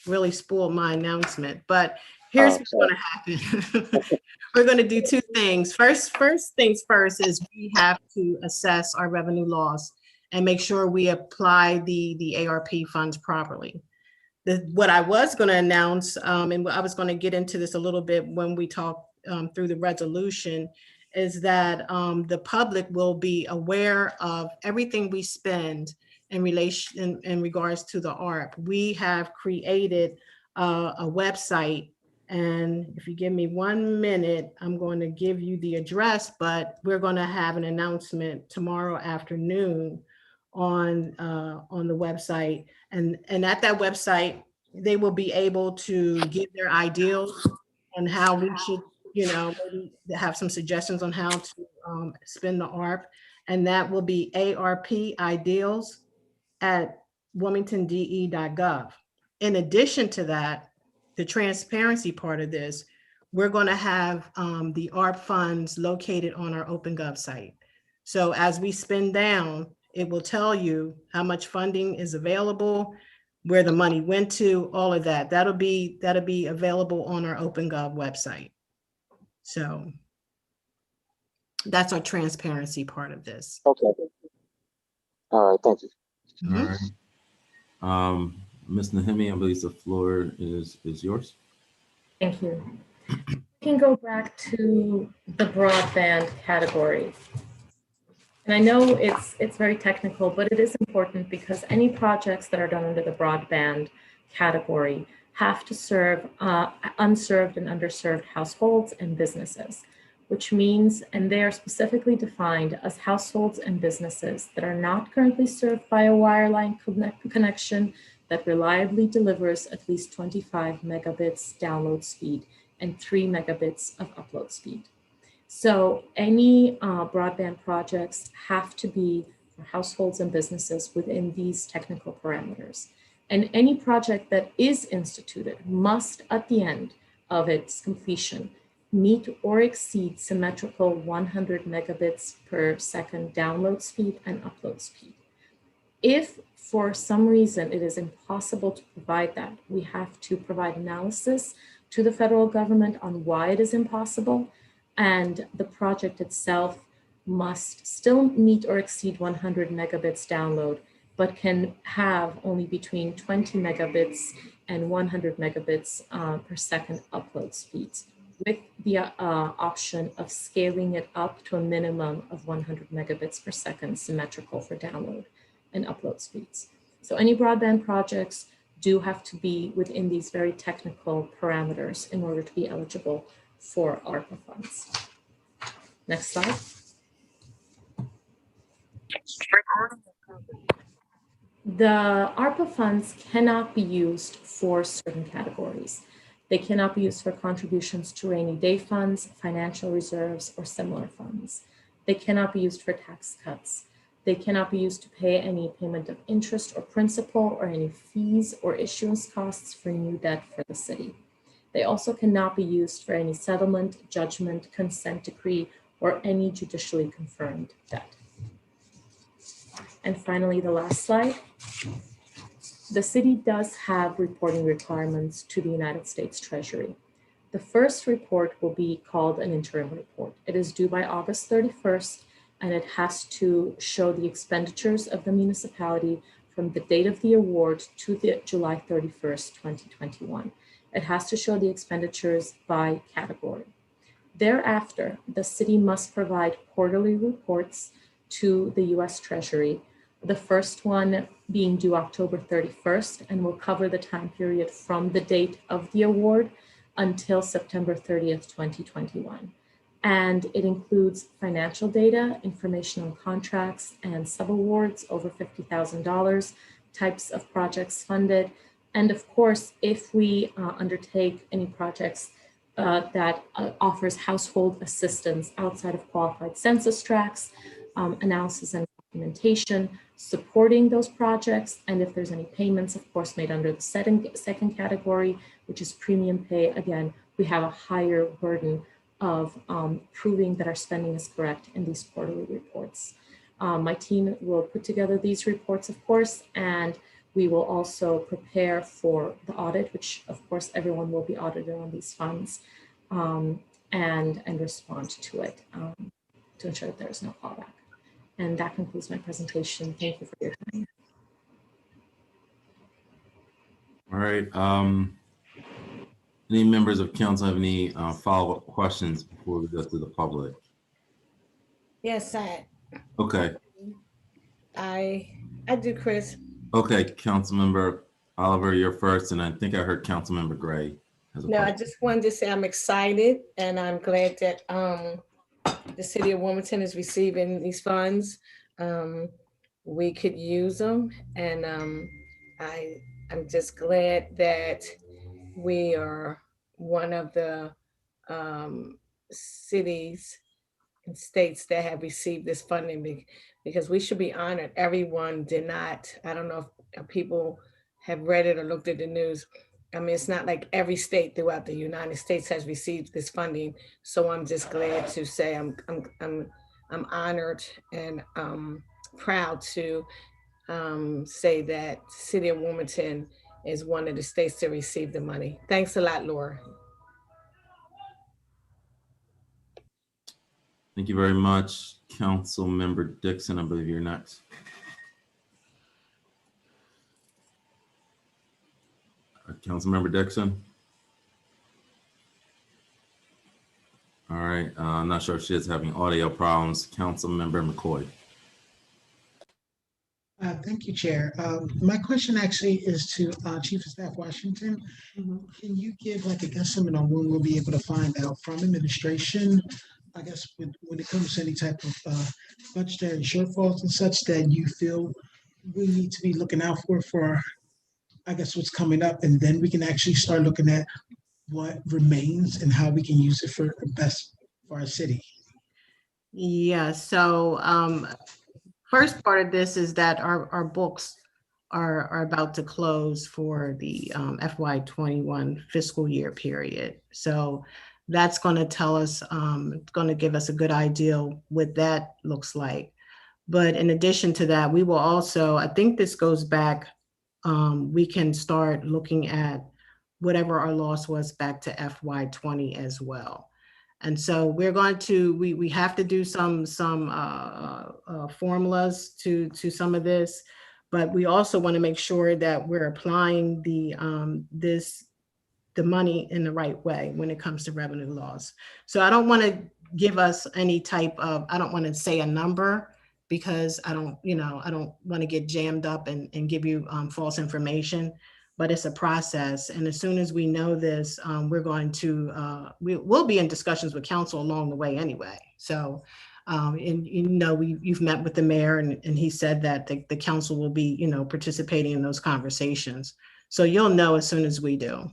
really spoiled my announcement, but here's what's going to happen. We're going to do two things. First things first is we have to assess our revenue loss and make sure we apply the ARP funds properly. What I was going to announce, and I was going to get into this a little bit when we talk through the resolution, is that the public will be aware of everything we spend in regards to the ARP. We have created a website, and if you give me 1 minute, I'm going to give you the address, but we're going to have an announcement tomorrow afternoon on the website. And at that website, they will be able to give their ideals on how we should, maybe have some suggestions on how to spend the ARP. And that will be arpideals@wilmingtonde.gov. In addition to that, the transparency part of this, we're going to have the ARP funds located on our OpenGov site. So as we spend down, it will tell you how much funding is available, where the money went to, all of that. That'll be available on our OpenGov website. So that's our transparency part of this. Okay. All right, thank you. All right. Ms. Nahimi, I believe the floor is yours. Thank you. We can go back to the broadband category. And I know it's very technical, but it is important because any projects that are done under the broadband category have to serve unserved and underserved households and businesses, which means, and they are specifically defined as households and businesses that are not currently served by a wireline connection that reliably delivers at least 25 megabits download speed and 3 megabits of upload speed. So any broadband projects have to be for households and businesses within these technical parameters. And any project that is instituted must, at the end of its completion, meet or exceed symmetrical 100 megabits per second download speed and upload speed. If for some reason it is impossible to provide that, we have to provide analysis to the federal government on why it is impossible, and the project itself must still meet or exceed 100 megabits download, but can have only between 20 megabits and 100 megabits per second upload speeds, with the option of scaling it up to a minimum of 100 megabits per second symmetrical for download and upload speeds. So any broadband projects do have to be within these very technical parameters in order to be eligible for ARPA funds. Next slide. The ARPA funds cannot be used for certain categories. They cannot be used for contributions to rainy day funds, financial reserves, or similar funds. They cannot be used for tax cuts. They cannot be used to pay any payment of interest or principal or any fees or issuance costs for new debt for the city. They also cannot be used for any settlement, judgment, consent decree, or any judicially confirmed debt. And finally, the last slide. The city does have reporting requirements to the United States Treasury. The first report will be called an interim report. It is due by August 31st, and it has to show the expenditures of the municipality from the date of the award to the July 31st, 2021. It has to show the expenditures by category. Thereafter, the city must provide quarterly reports to the US Treasury, the first one being due October 31st and will cover the time period from the date of the award until September 30th, 2021. And it includes financial data, information on contracts and subawards over $50,000, types of projects funded, and of course, if we undertake any projects that offers household assistance outside of qualified census tracts, analysis and documentation, supporting those projects, and if there's any payments, of course, made under the second category, which is premium pay, again, we have a higher burden of proving that our spending is correct in these quarterly reports. My team will put together these reports, of course, and we will also prepare for the audit, which of course everyone will be audited on these funds, and respond to it to ensure that there is no fallback. And that concludes my presentation. Thank you for your time. All right. Any members of council have any follow-up questions before we go to the public? Yes, Okay. I do, Chris. Okay, Councilmember Oliver, you're first, and I think I heard Councilmember Gray has a No, I question. just wanted to say I'm excited and I'm glad that the city of Wilmington is receiving these funds. We could use them, and I'm just glad that we are one of the cities states that have received this funding, because we should be honored. Everyone did not. I don't know if people have read it or looked at the news. I mean, it's not like every state throughout the United States has received this funding. So I'm just glad to say I'm honored and proud to say that City of Wilmington is one of the states to receive the money. Thanks a lot, Laura. Thank you very much, Council Member Dixon. I believe you're next. Councilmember Dixon. All right, I'm not sure if she is having audio problems. Councilmember McCoy. Thank you, Chair. My question actually is to Chief of Staff Washington. Can you give like a guesstimate on when we'll be able to find out from administration, I guess, when it comes to any type of budgetary shortfalls and such that you feel we need to be looking out for, I guess, what's coming up, and then we can actually start looking at what remains and how we can use it for best for our city. Yeah, so first part of this is that our books are about to close for the FY21 fiscal year period. So that's going to tell us, it's going to give us a good idea what that looks like. But in addition to that, we will also, I think this goes back, we can start looking at whatever our loss was back to FY20 as well. And so we're going to, we have to do some formulas to some of this, but we also want to make sure that we're applying the money in the right way when it comes to revenue loss. So I don't want to give us any type of, I don't want to say a number because I don't want to get jammed up and give you false information. But it's a process. And as soon as we know this, we're going to, we'll be in discussions with council along the way anyway. So, and you've met with the mayor and he said that the council will be, participating in those conversations. So you'll know as soon as we do.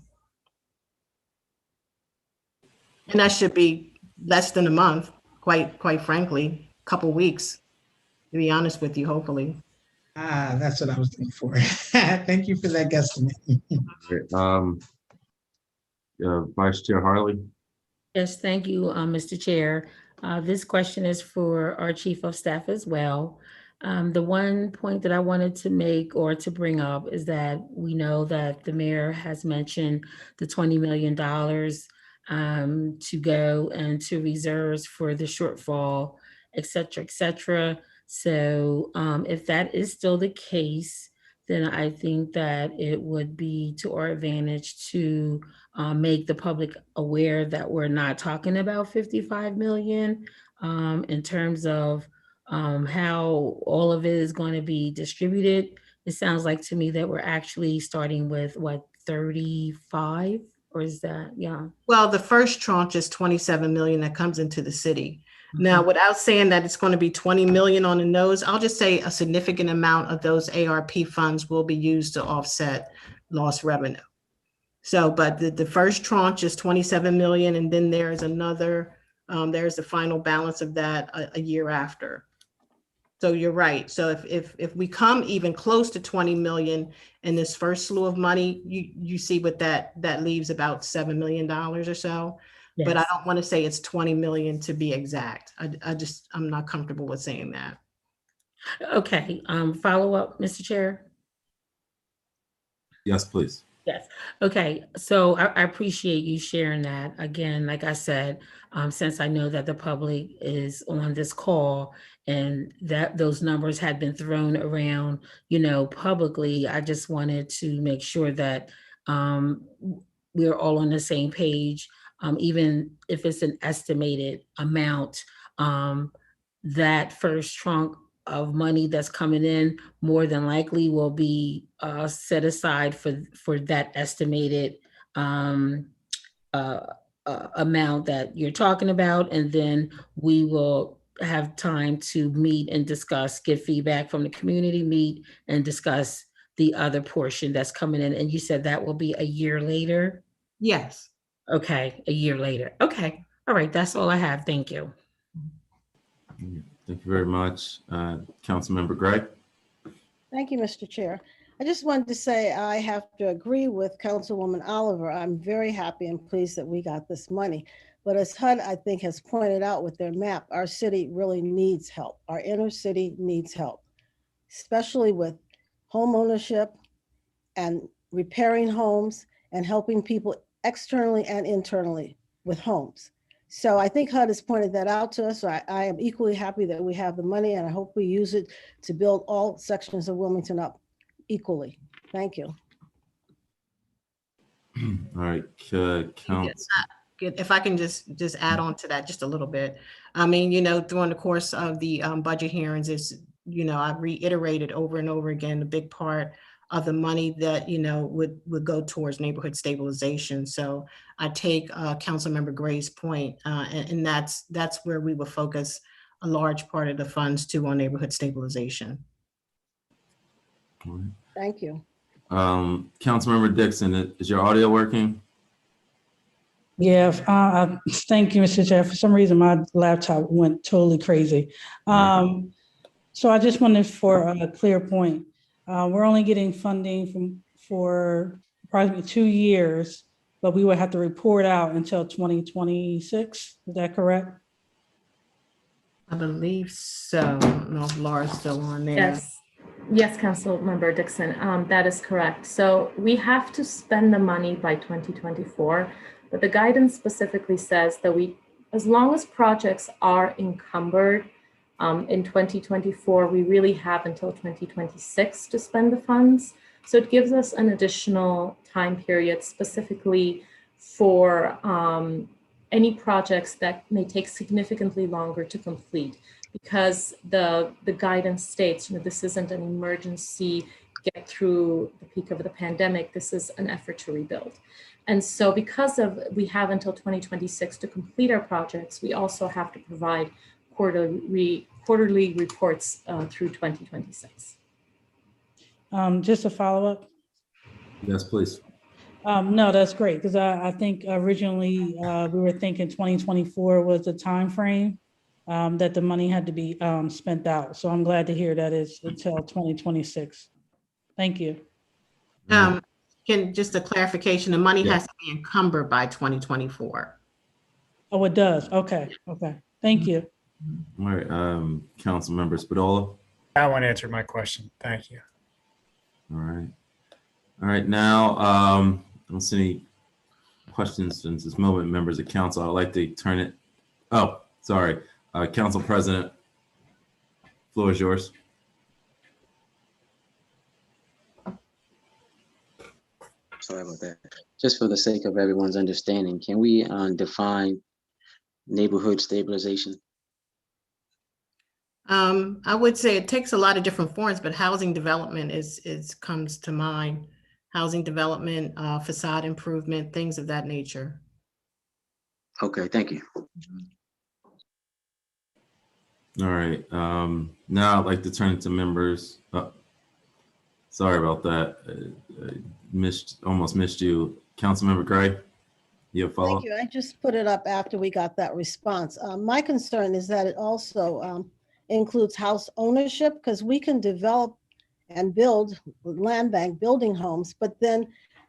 And that should be less than a month, quite frankly, a couple weeks, to be honest with you, hopefully. That's what I was looking for. Thank you for that guesstimate. Vice Chair Harley. Yes, thank you, Mr. Chair. This question is for our Chief of Staff as well. The one point that I wanted to make or to bring up is that we know that the mayor has mentioned the $20 million to go into reserves for the shortfall, et cetera, et cetera. So if that is still the case, then I think that it would be to our advantage to make the public aware that we're not talking about 55 million in terms of how all of it is going to be distributed. It sounds like to me that we're actually starting with what, 35, or is that, yeah? Well, the first tranche is 27 million that comes into the city. Now, without saying that it's going to be 20 million on the nose, I'll just say a significant amount of those ARP funds will be used to offset lost revenue. So, but the first tranche is 27 million, and then there's another, there's the final balance of that a year after. So you're right. So if we come even close to 20 million in this first slew of money, you see what that leaves about $7 million or so. Yes. But I don't want to say it's 20 million to be exact. I'm not comfortable with saying that. Okay, follow up, Mr. Chair. Yes, please. Yes. Okay. So I appreciate you sharing that. Again, like I said, since I know that the public is on this call and that those numbers had been thrown around, publicly, I just wanted to make sure that we're all on the same page. Even if it's an estimated amount, that first chunk of money that's coming in more than likely will be set aside for that estimated amount that you're talking about. And then we will have time to meet and discuss, get feedback from the community, meet and discuss the other portion that's coming in. And you said that will be a year later? Yes. Okay, a year later. Okay. All right. That's all I have. Thank you. Thank you very much. Councilmember Gray. Thank you, Mr. Chair. I just wanted to say I have to agree with Councilwoman Oliver. I'm very happy and pleased that we got this money. But as HUD, I think, has pointed out with their map, our city really needs help. Our inner city needs help, especially with home ownership and repairing homes and helping people externally and internally with homes. So I think HUD has pointed that out to us. So I am equally happy that we have the money, and I hope we use it to build all sections of Wilmington up equally. Thank you. All right, If I can just add on to that just a little bit. I mean, during the course of the budget hearings, I've reiterated over and over again, a big part of the money that, would go towards neighborhood stabilization. So I take Councilmember Gray's point, and that's where we will focus a large part of the funds to on neighborhood stabilization. Thank you. Councilmember Dixon, is your audio working? Yeah, thank you, Mr. Chair. For some reason, my laptop went totally crazy. So I just wanted for a clear point. We're only getting funding for approximately 2 years, but we would have to report out until 2026. Is that correct? I believe so. I don't know if Laura's still on there. Yes. Yes, Councilmember Dixon, that is correct. So we have to spend the money by 2024, but the guidance specifically says that as long as projects are encumbered in 2024, we really have until 2026 to spend the funds. So it gives us an additional time period specifically for any projects that may take significantly longer to complete, because the guidance states, this isn't an emergency get through the peak of the pandemic, this is an effort to rebuild. And so because we have until 2026 to complete our projects, we also have to provide quarterly reports through 2026. Just a follow-up. Yes, please. No, that's great, because I think originally we were thinking 2024 was the time frame that the money had to be spent out. So I'm glad to hear that it's until 2026. Thank you. Just a clarification, the money has to be encumbered by 2024. Oh, it does. Okay. Okay. Thank you. All right, Councilmember Spadola. That one answered my question. Thank you. All right. All right, now, I don't see any questions since this moment, members of council. I'd like to turn it, sorry, Council President, floor is yours. Sorry about that. Just for the sake of everyone's understanding, can we define neighborhood stabilization? I would say it takes a lot of different forms, but housing development comes to mind. Housing development, facade improvement, things of that nature. Okay, thank you. All right, now I'd like to turn to members. Sorry about that. Almost missed you. Councilmember Gray, you have follow-up? Thank you. I just put it up after we got that response. My concern is that it also includes house ownership, because we can develop and build with land bank building homes, but then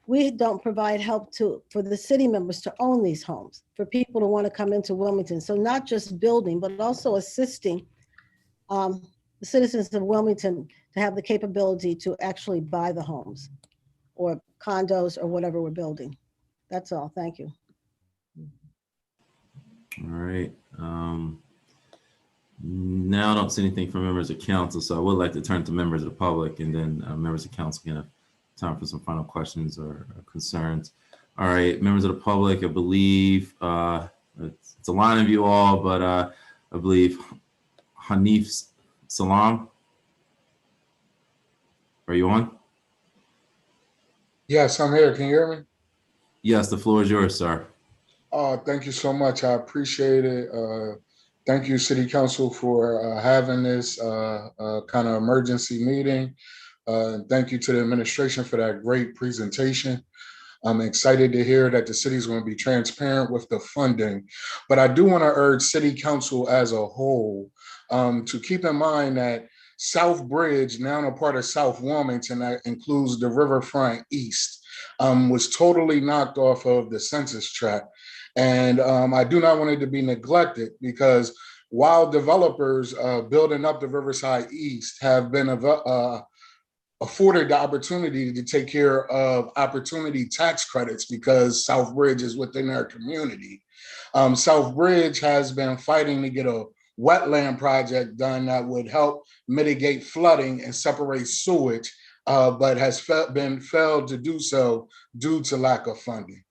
we don't provide help for the city members to own these homes, for people to want to come into Wilmington. So not just building, but also assisting the citizens of Wilmington to have the capability to actually buy the homes or condos or whatever we're building. That's all. Thank you. All right. Now I don't see anything from members of council, so I would like to turn to members of the public, and then members of council can have time for some final questions or concerns. All right, members of the public, I believe it's a line of you all, but I believe Hanif Salam, are you on? Yes, I'm here. Can you hear me? Yes, the floor is yours, sir. Thank you so much. I appreciate it. Thank you, City Council, for having this kind of emergency meeting. Thank you to the administration for that great presentation. I'm excited to hear that the city is going to be transparent with the funding, but I do want to urge City Council as a whole to keep in mind that South Bridge, now a part of South Wilmington, that includes the Riverfront East, was totally knocked off of the census tract. And I do not want it to be neglected, because while developers building up the Riverside East have been afforded the opportunity to take care of opportunity tax credits because South Bridge is within their community, South Bridge has been fighting to get a wetland project done that would help mitigate flooding and separate sewage, but has failed to do so due to lack of funding.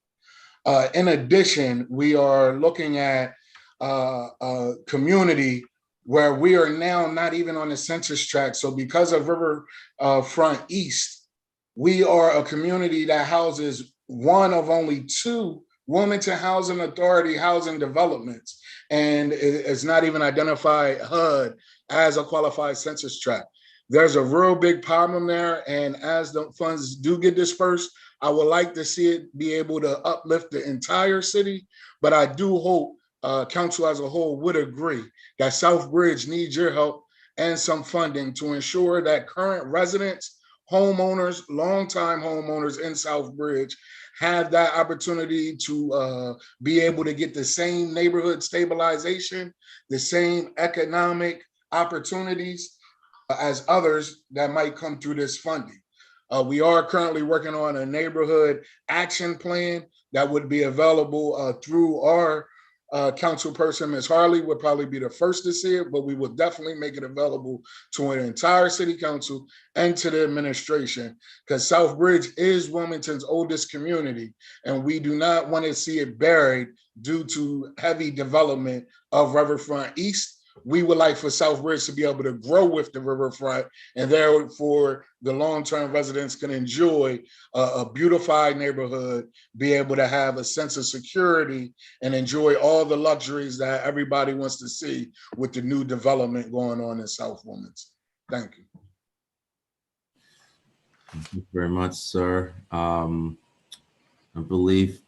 In addition, we are looking at a community where we are now not even on the census tract. So because of Riverfront East, we are a community that houses one of only 2 Wilmington Housing Authority housing developments, and it's not even identified HUD as a qualified census tract. There's a real big problem there, and as the funds do get dispersed, I would like to see it be able to uplift the entire city, but I do hope council as a whole would agree that South Bridge needs your help and some funding to ensure that current residents, homeowners, longtime homeowners in South Bridge have that opportunity to be able to get the same neighborhood stabilization, the same economic opportunities as others that might come through this funding. We are currently working on a neighborhood action plan that would be available through our council person. Ms. Harley would probably be the first to see it, but we will definitely make it available to an entire city council and to the administration, because South Bridge is Wilmington's oldest community, and we do not want to see it buried due to heavy development of Riverfront East. We would like for South Bridge to be able to grow with the riverfront, and therefore the long-term residents can enjoy a beautified neighborhood, be able to have a sense of security, and enjoy all the luxuries that everybody wants to see with the new development going on in South Wilmington. Thank you. Thank you very much, sir. I believe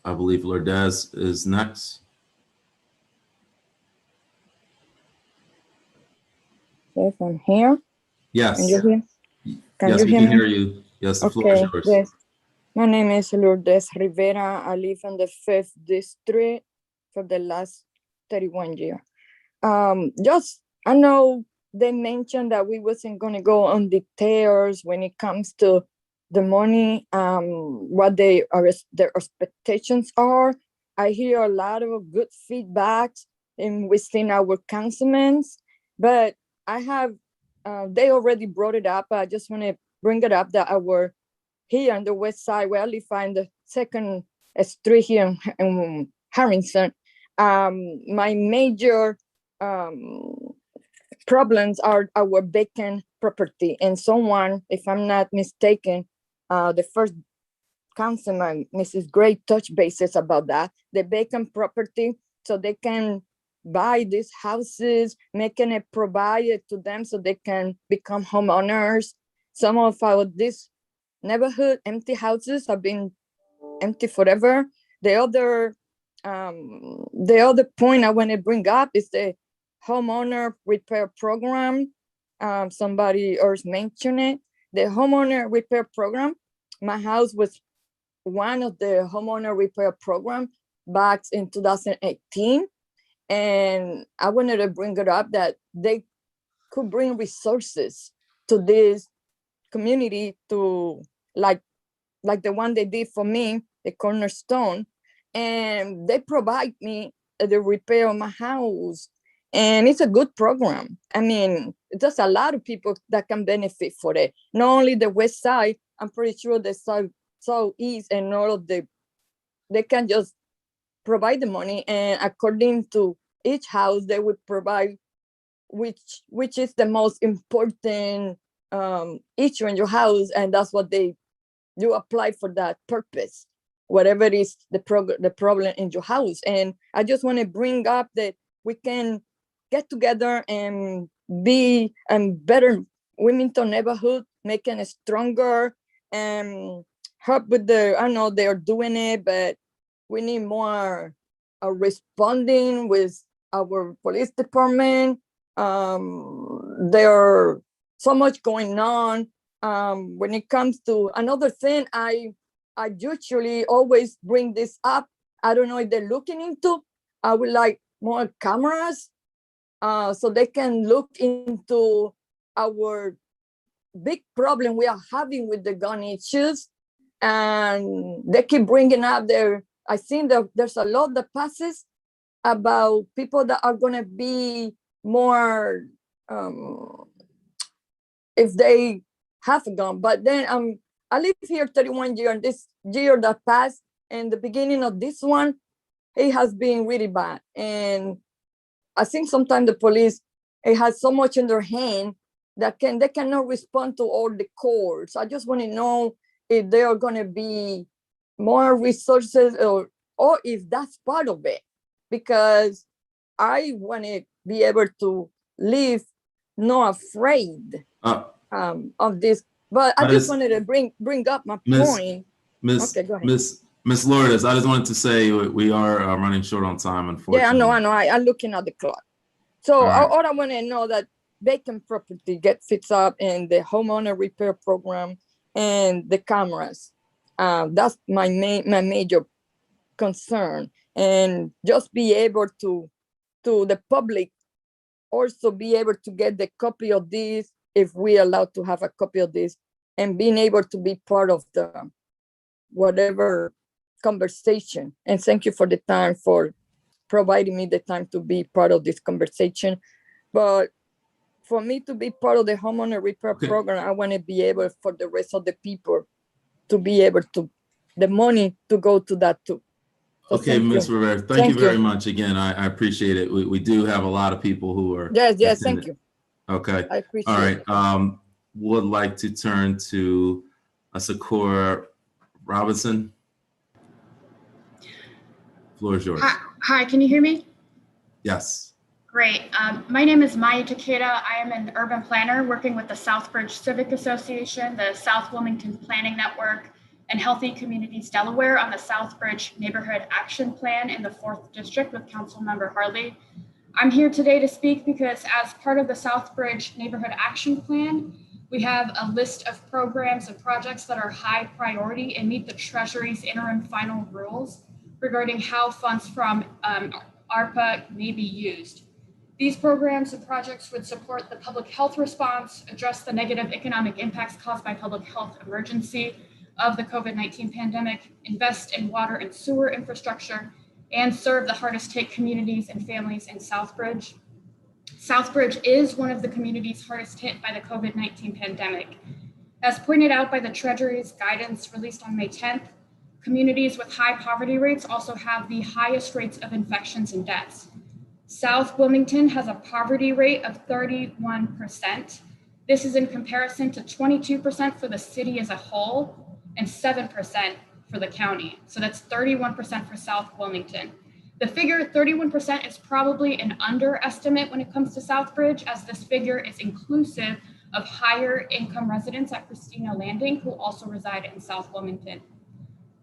Lourdes is next. Yes, I'm here. Yes. Can you hear? Yes, we can hear you. Yes, the floor is yours. Yes. My name is Lourdes Rivera. I live in the 5th district for the last 31 years. I know they mentioned that we wasn't going to go on details when it comes to the money, what their expectations are. I hear a lot of good feedbacks within our councilmen, but I have, they already brought it up. I just want to bring it up that here on the west side, where I live in the 2nd street here in Harrison, my major problems are our vacant property. And someone, if I'm not mistaken, the first councilman, Mrs. Gray, touched bases about that, the vacant property, so they can buy these houses, making it provided to them so they can become homeowners. Some of this neighborhood empty houses have been empty forever. The other point I want to bring up is the homeowner repair program. Somebody else mentioned it. The homeowner repair program. My house was one of the homeowner repair program back in 2018. And I wanted to bring it up that they could bring resources to this community to like the one they did for me, the Cornerstone, and they provide me the repair of my house. And it's a good program. I mean, there's a lot of people that can benefit for it. Not only the west side, I'm pretty sure the southeast and all of they can just provide the money, and according to each house, they would provide which is the most important issue in your house, and that's what you apply for that purpose, whatever is the problem in your house. And I just want to bring up that we can get together and be a better Wilmington neighborhood, making it stronger and help with the, I know they're doing it, but we need more responding with our police department. There so much going on. When it comes to another thing, I usually always bring this up. I don't know if they're looking into. I would like more cameras so they can look into our big problem we are having with the gun issues. And they keep bringing up there. I think that there's a law that passes about people that are going to be more if they have a gun. But then I live here 31 years, and this year that passed and the beginning of this one, it has been really bad. And I think sometimes the police, it has so much in their hand that they cannot respond to all the calls. I just want to know if there are going to be more resources or if that's part of it, because I want to be able to live not afraid of this. But I just wanted to bring up my point. Okay, go ahead. Miss Lourdes, I just wanted to say we are running short on time, unfortunately. Yeah, I know. I'm looking at the clock. So all I want to know that vacant property get fixed up in the homeowner repair program and the cameras. That's my major concern. And just be able to the public also be able to get the copy of this, if we allowed to have a copy of this, and being able to be part of the whatever conversation. And thank you for the time, for providing me the time to be part of this conversation. But for me to be part of the homeowner repair program, I want to be able for the rest of the people to be able to, the money to go to that too. So okay, Ms. Rivera, thank you very much. Again, I appreciate it. We do have a lot of people who are. Yes, thank you. Okay. I appreciate it. All right. Would like to turn to Sakura Robinson. Floor is yours. Hi, can you hear me? Yes. Great. My name is Maya Takeda. I am an urban planner working with the Southbridge Civic Association, the South Wilmington Planning Network, and Healthy Communities Delaware on the Southbridge Neighborhood Action Plan in the 4th District with Councilmember Harley. I'm here today to speak because as part of the Southbridge Neighborhood Action Plan, we have a list of programs and projects that are high priority and meet the Treasury's interim final rules regarding how funds from ARPA may be used. These programs and projects would support the public health response, address the negative economic impacts caused by public health emergency of the COVID-19 pandemic, invest in water and sewer infrastructure, and serve the hardest hit communities and families in Southbridge. Southbridge is one of the communities hardest hit by the COVID-19 pandemic. As pointed out by the Treasury's guidance released on May 10th, communities with high poverty rates also have the highest rates of infections and deaths. South Wilmington has a poverty rate of 31%. This is in comparison to 22% for the city as a whole and 7% for the county. So that's 31% for South Wilmington. The figure 31% is probably an underestimate when it comes to Southbridge, as this figure is inclusive of higher income residents at Christina Landing who also reside in South Wilmington.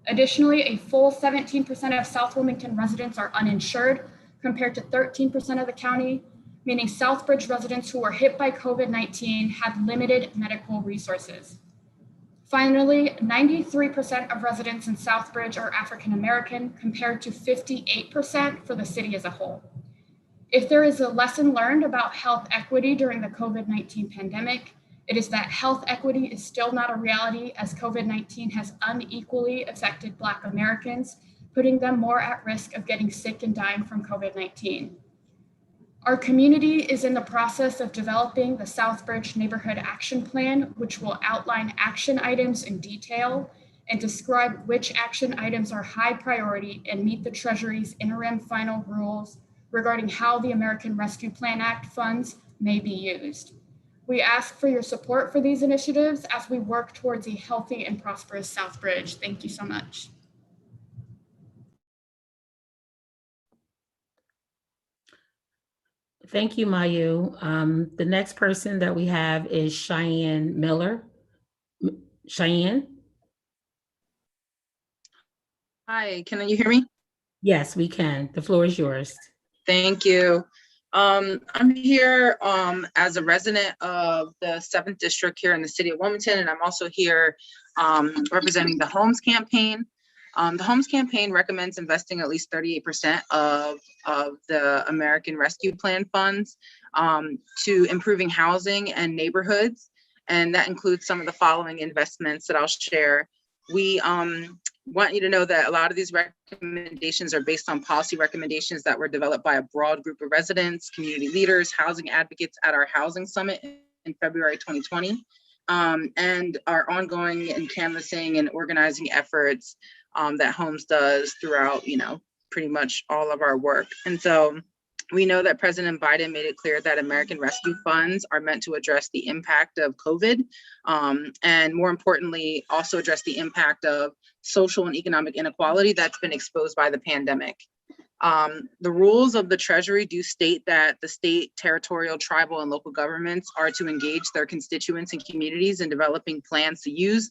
Additionally, a full 17% of South Wilmington residents are uninsured compared to 13% of the county, meaning Southbridge residents who were hit by COVID-19 have limited medical resources. Finally, 93% of residents in Southbridge are African American compared to 58% for the city as a whole. If there is a lesson learned about health equity during the COVID-19 pandemic, it is that health equity is still not a reality, as COVID-19 has unequally affected Black Americans, putting them more at risk of getting sick and dying from COVID-19. Our community is in the process of developing the Southbridge Neighborhood Action Plan, which will outline action items in detail and describe which action items are high priority and meet the Treasury's interim final rules regarding how the American Rescue Plan Act funds may be used. We ask for your support for these initiatives as we work towards a healthy and prosperous Southbridge. Thank you so much. Thank you, Mayu. The next person that we have is Cheyenne Miller. Cheyenne? Hi, can you hear me? Yes, we can. The floor is yours. Thank you. I'm here as a resident of the 7th District here in the city of Wilmington, and I'm also here representing the Homes Campaign. The Homes Campaign recommends investing at least 38% of the American Rescue Plan funds to improving housing and neighborhoods. And that includes some of the following investments that I'll share. We want you to know that a lot of these recommendations are based on policy recommendations that were developed by a broad group of residents, community leaders, housing advocates at our housing summit in February 2020, and our ongoing and canvassing and organizing efforts that Homes does throughout, pretty much all of our work. And so we know that President Biden made it clear that American Rescue Funds are meant to address the impact of COVID, and more importantly, also address the impact of social and economic inequality that's been exposed by the pandemic. The rules of the Treasury do state that the state, territorial, tribal, and local governments are to engage their constituents and communities in developing plans to use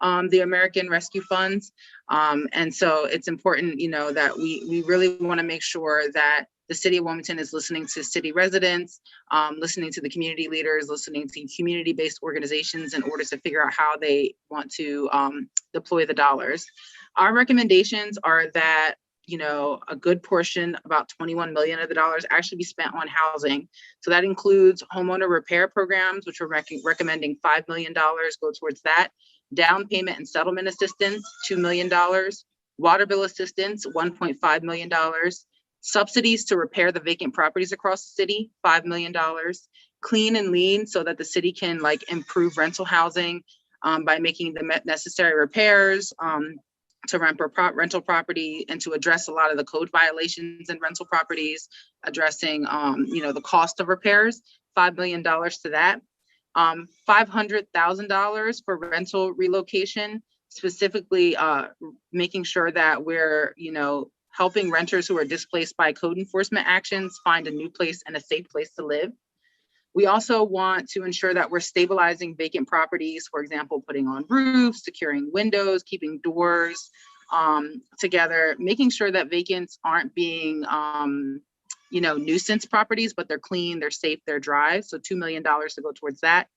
the American Rescue Funds. And so it's important, that we really want to make sure that the city of Wilmington is listening to city residents, listening to the community leaders, listening to community-based organizations in order to figure out how they want to deploy the dollars. Our recommendations are that, a good portion, about 21 million of the dollars, actually be spent on housing. So that includes homeowner repair programs, which we're recommending $5 million go towards that. Down payment and settlement assistance, $2 million. Water bill assistance, $1.5 million. Subsidies to repair the vacant properties across the city, $5 million. Clean and lean, so that the city can improve rental housing by making the necessary repairs to rental property and to address a lot of the code violations in rental properties, addressing the cost of repairs, $5 million to that. $500,000 for rental relocation, specifically making sure that we're, helping renters who are displaced by code enforcement actions find a new place and a safe place to live. We also want to ensure that we're stabilizing vacant properties, for example, putting on roofs, securing windows, keeping doors together, making sure that vacants aren't being, nuisance properties, but they're clean, they're safe, they're dry. So $2 million to go towards that.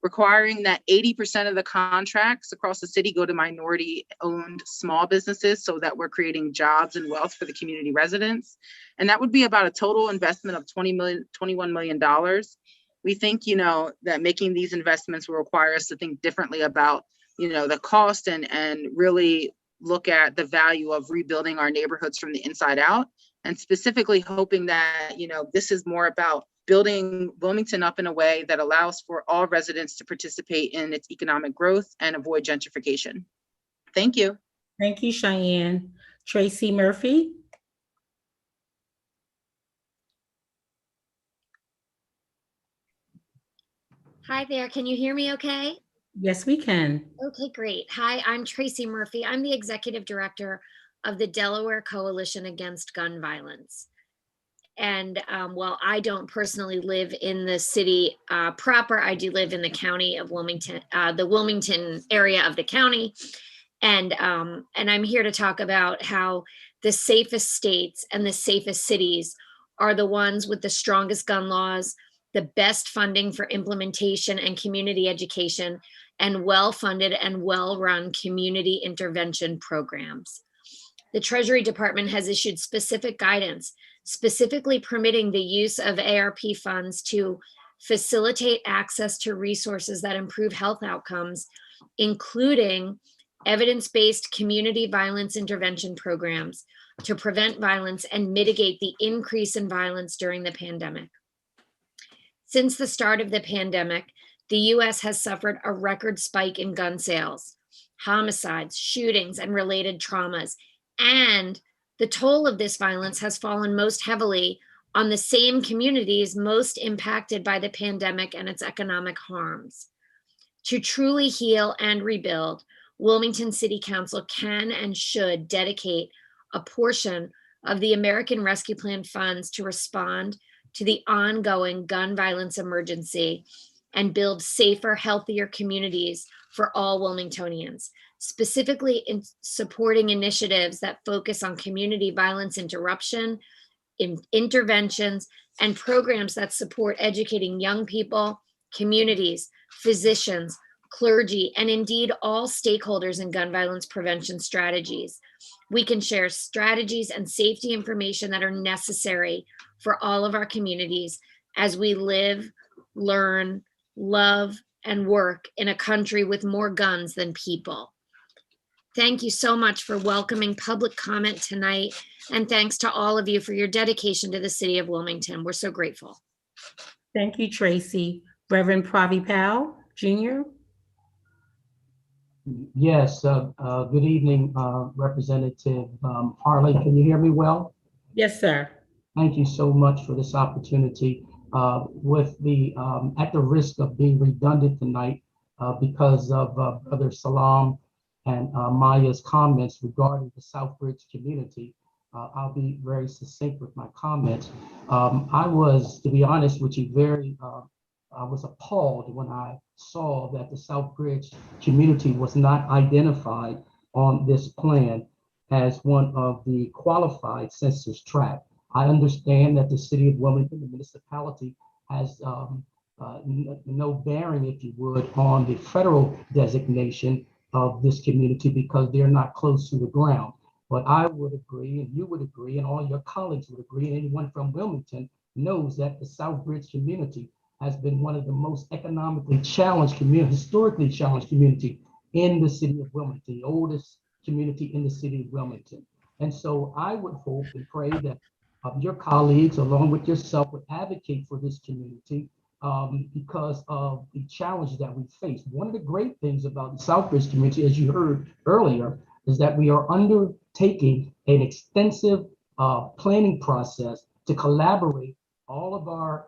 Requiring that 80% of the contracts across the city go to minority-owned small businesses so that we're creating jobs and wealth for the community residents. And that would be about a total investment of $21 million. We think, that making these investments will require us to think differently about, the cost and really look at the value of rebuilding our neighborhoods from the inside out. And specifically hoping that, this is more about building Wilmington up in a way that allows for all residents to participate in its economic growth and avoid gentrification. Thank you. Thank you, Cheyenne. Tracy Murphy. Hi there, can you hear me okay? Yes, we can. Okay, great. Hi, I'm Tracy Murphy. I'm the executive director of the Delaware Coalition Against Gun Violence. And while I don't personally live in the city proper, I do live in the county of Wilmington, the Wilmington area of the county. And I'm here to talk about how the safest states and the safest cities are the ones with the strongest gun laws, the best funding for implementation and community education, and well-funded and well-run community intervention programs. The Treasury Department has issued specific guidance, specifically permitting the use of ARP funds to facilitate access to resources that improve health outcomes, including evidence-based community violence intervention programs to prevent violence and mitigate the increase in violence during the pandemic. Since the start of the pandemic, the US has suffered a record spike in gun sales, homicides, shootings, and related traumas. And the toll of this violence has fallen most heavily on the same communities most impacted by the pandemic and its economic harms. To truly heal and rebuild, Wilmington City Council can and should dedicate a portion of the American Rescue Plan funds to respond to the ongoing gun violence emergency and build safer, healthier communities for all Wilmingtonians. specifically in supporting initiatives that focus on community violence interruption, interventions, and programs that support educating young people, communities, physicians, clergy, and indeed all stakeholders in gun violence prevention strategies. We can share strategies and safety information that are necessary for all of our communities as we live, learn, love, and work in a country with more guns than people. Thank you so much for welcoming public comment tonight, and thanks to all of you for your dedication to the city of Wilmington. We're so grateful. Thank you, Tracy. Reverend Pravi Powell, Jr. Yes, good evening, Representative Harley. Can you hear me well? Yes, sir. Thank you so much for this opportunity. With the at the risk of being redundant tonight because of Brother Salam and Maya's comments regarding the Southbridge community, I'll be very succinct with my comments. I was, to be honest with you, I was appalled when I saw that the Southbridge community was not identified on this plan as one of the qualified census tract. I understand that the city of Wilmington, the municipality, has no bearing, if you would, on the federal designation of this community because they're not close to the ground. But I would agree, and you would agree, and all your colleagues would agree, and anyone from Wilmington knows that the Southbridge community has been one of the most economically challenged community, historically challenged community in the city of Wilmington, the oldest community in the city of Wilmington. And so I would hope and pray that your colleagues, along with yourself, would advocate for this community because of the challenges that we face. One of the great things about the Southbridge community, as you heard earlier, is that we are undertaking an extensive planning process to collaborate all of our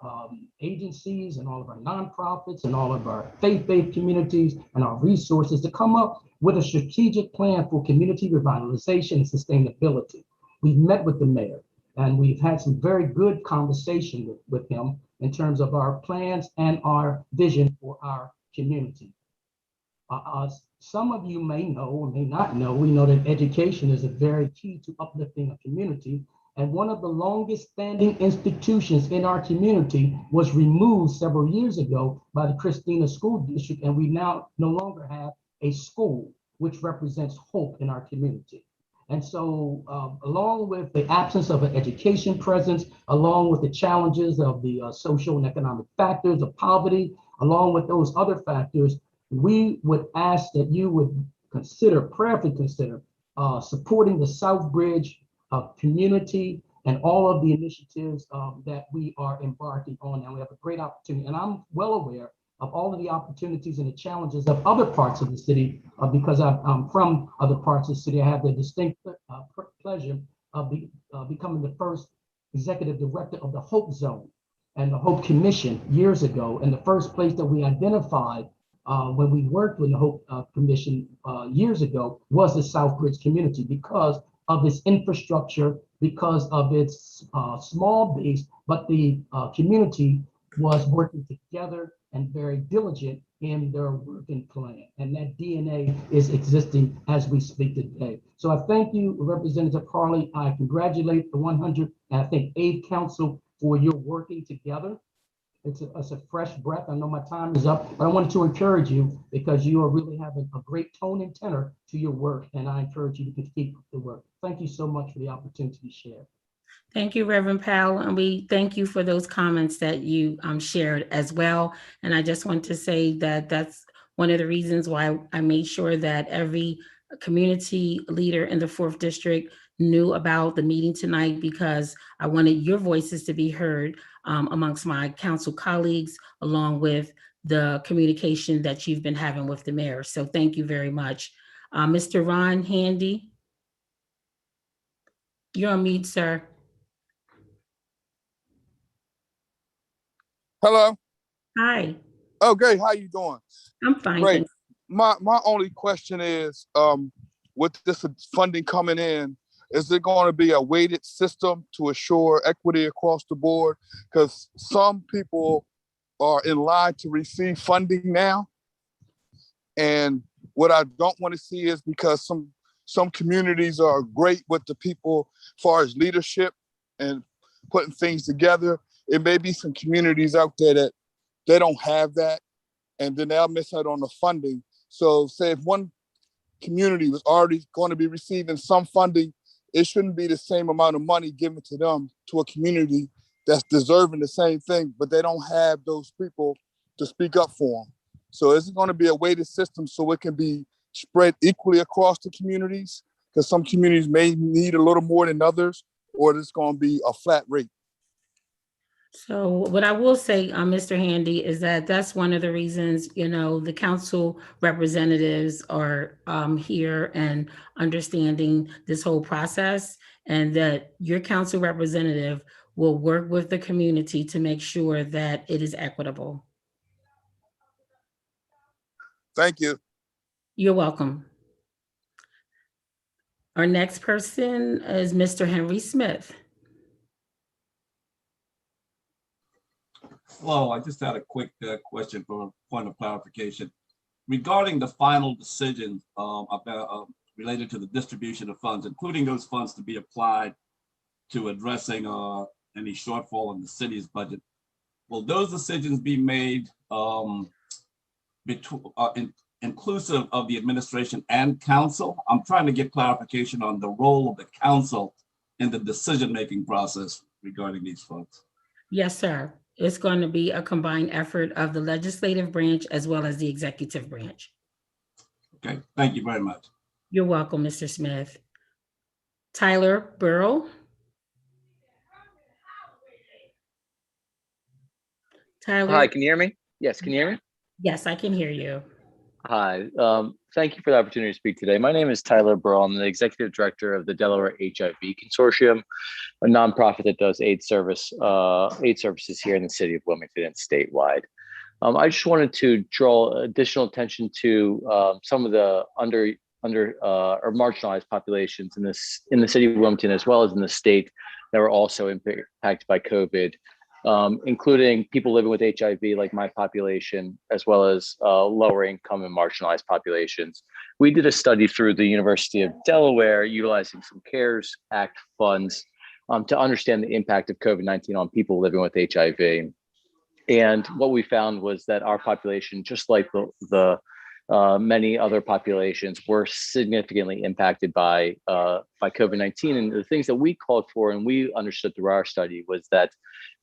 agencies and all of our nonprofits and all of our faith-based communities and our resources to come up with a strategic plan for community revitalization and sustainability. We've met with the mayor and we've had some very good conversation with him in terms of our plans and our vision for our community. Some of you may know or may not know, we know that education is a very key to uplifting a community. And one of the longest standing institutions in our community was removed several years ago by the Christina School District. And we now no longer have a school, which represents hope in our community. And so along with the absence of an education presence, along with the challenges of the social and economic factors of poverty, along with those other factors, we would ask that you would consider, prayerfully consider, supporting the Southbridge community and all of the initiatives that we are embarking on. And we have a great opportunity. And I'm well aware of all of the opportunities and the challenges of other parts of the city because I'm from other parts of the city. I have the distinct pleasure of becoming the first executive director of the Hope Zone and the Hope Commission years ago. And the first place that we identified when we worked with the Hope Commission years ago was the Southbridge community because of its infrastructure, because of its small base, but the community was working together and very diligent in their working plan. And that DNA is existing as we speak today. So I thank you, Representative Harley. I congratulate the 108th Council for your working together. It's a fresh breath. I know my time is up, but I wanted to encourage you because you are really having a great tone and tenor to your work, and I encourage you to keep the work. Thank you so much for the opportunity to share. Thank you, Reverend Powell, and we thank you for those comments that you shared as well. And I just want to say that that's one of the reasons why I made sure that every community leader in the 4th District knew about the meeting tonight, because I wanted your voices to be heard amongst my council colleagues, along with the communication that you've been having with the mayor. So thank you very much. Mr. Ron Handy, you're on mute, sir. Hello. Hi. Oh, great. How you doing? I'm fine. Great. My only question is, with this funding coming in, is it going to be a weighted system to assure equity across the board? Because some people are in line to receive funding now, and What I don't want to see is, because some communities are great with the people as far as leadership and putting things together. It may be some communities out there that they don't have that, and then they'll miss out on the funding. So say if one community was already going to be receiving some funding, it shouldn't be the same amount of money given to them to a community that's deserving the same thing, but they don't have those people to speak up for them. So it's going to be a weighted system so it can be spread equally across the communities, because some communities may need a little more than others, or it's going to be a flat rate. So what I will say, Mr. Handy, is that that's one of the reasons, the council representatives are here and understanding this whole process, and that your council representative will work with the community to make sure that it is equitable. Thank you. You're welcome. Our next person is Mr. Henry Smith. Hello, I just had a quick question for a point of clarification. Regarding the final decision related to the distribution of funds, including those funds to be applied to addressing any shortfall in the city's budget, will those decisions be made inclusive of the administration and council? I'm trying to get clarification on the role of the council in the decision-making process regarding these funds. Yes, sir. It's going to be a combined effort of the legislative branch as well as the executive branch. Okay, thank you very much. You're welcome, Mr. Smith. Tyler Burrow. Tyler. Hi, can you hear me? Yes, can you hear me? Yes, I can hear you. Hi, thank you for the opportunity to speak today. My name is Tyler Burrow. I'm the Executive Director of the Delaware HIV Consortium, a nonprofit that does AIDS services here in the city of Wilmington and statewide. I just wanted to draw additional attention to some of the under or marginalized populations in the city of Wilmington, as well as in the state, that were also impacted by COVID. Including people living with HIV, like my population, as well as lower income and marginalized populations. We did a study through the University of Delaware, utilizing some CARES Act funds to understand the impact of COVID-19 on people living with HIV. And what we found was that our population, just like the many other populations, were significantly impacted by COVID-19. And the things that we called for and we understood through our study was that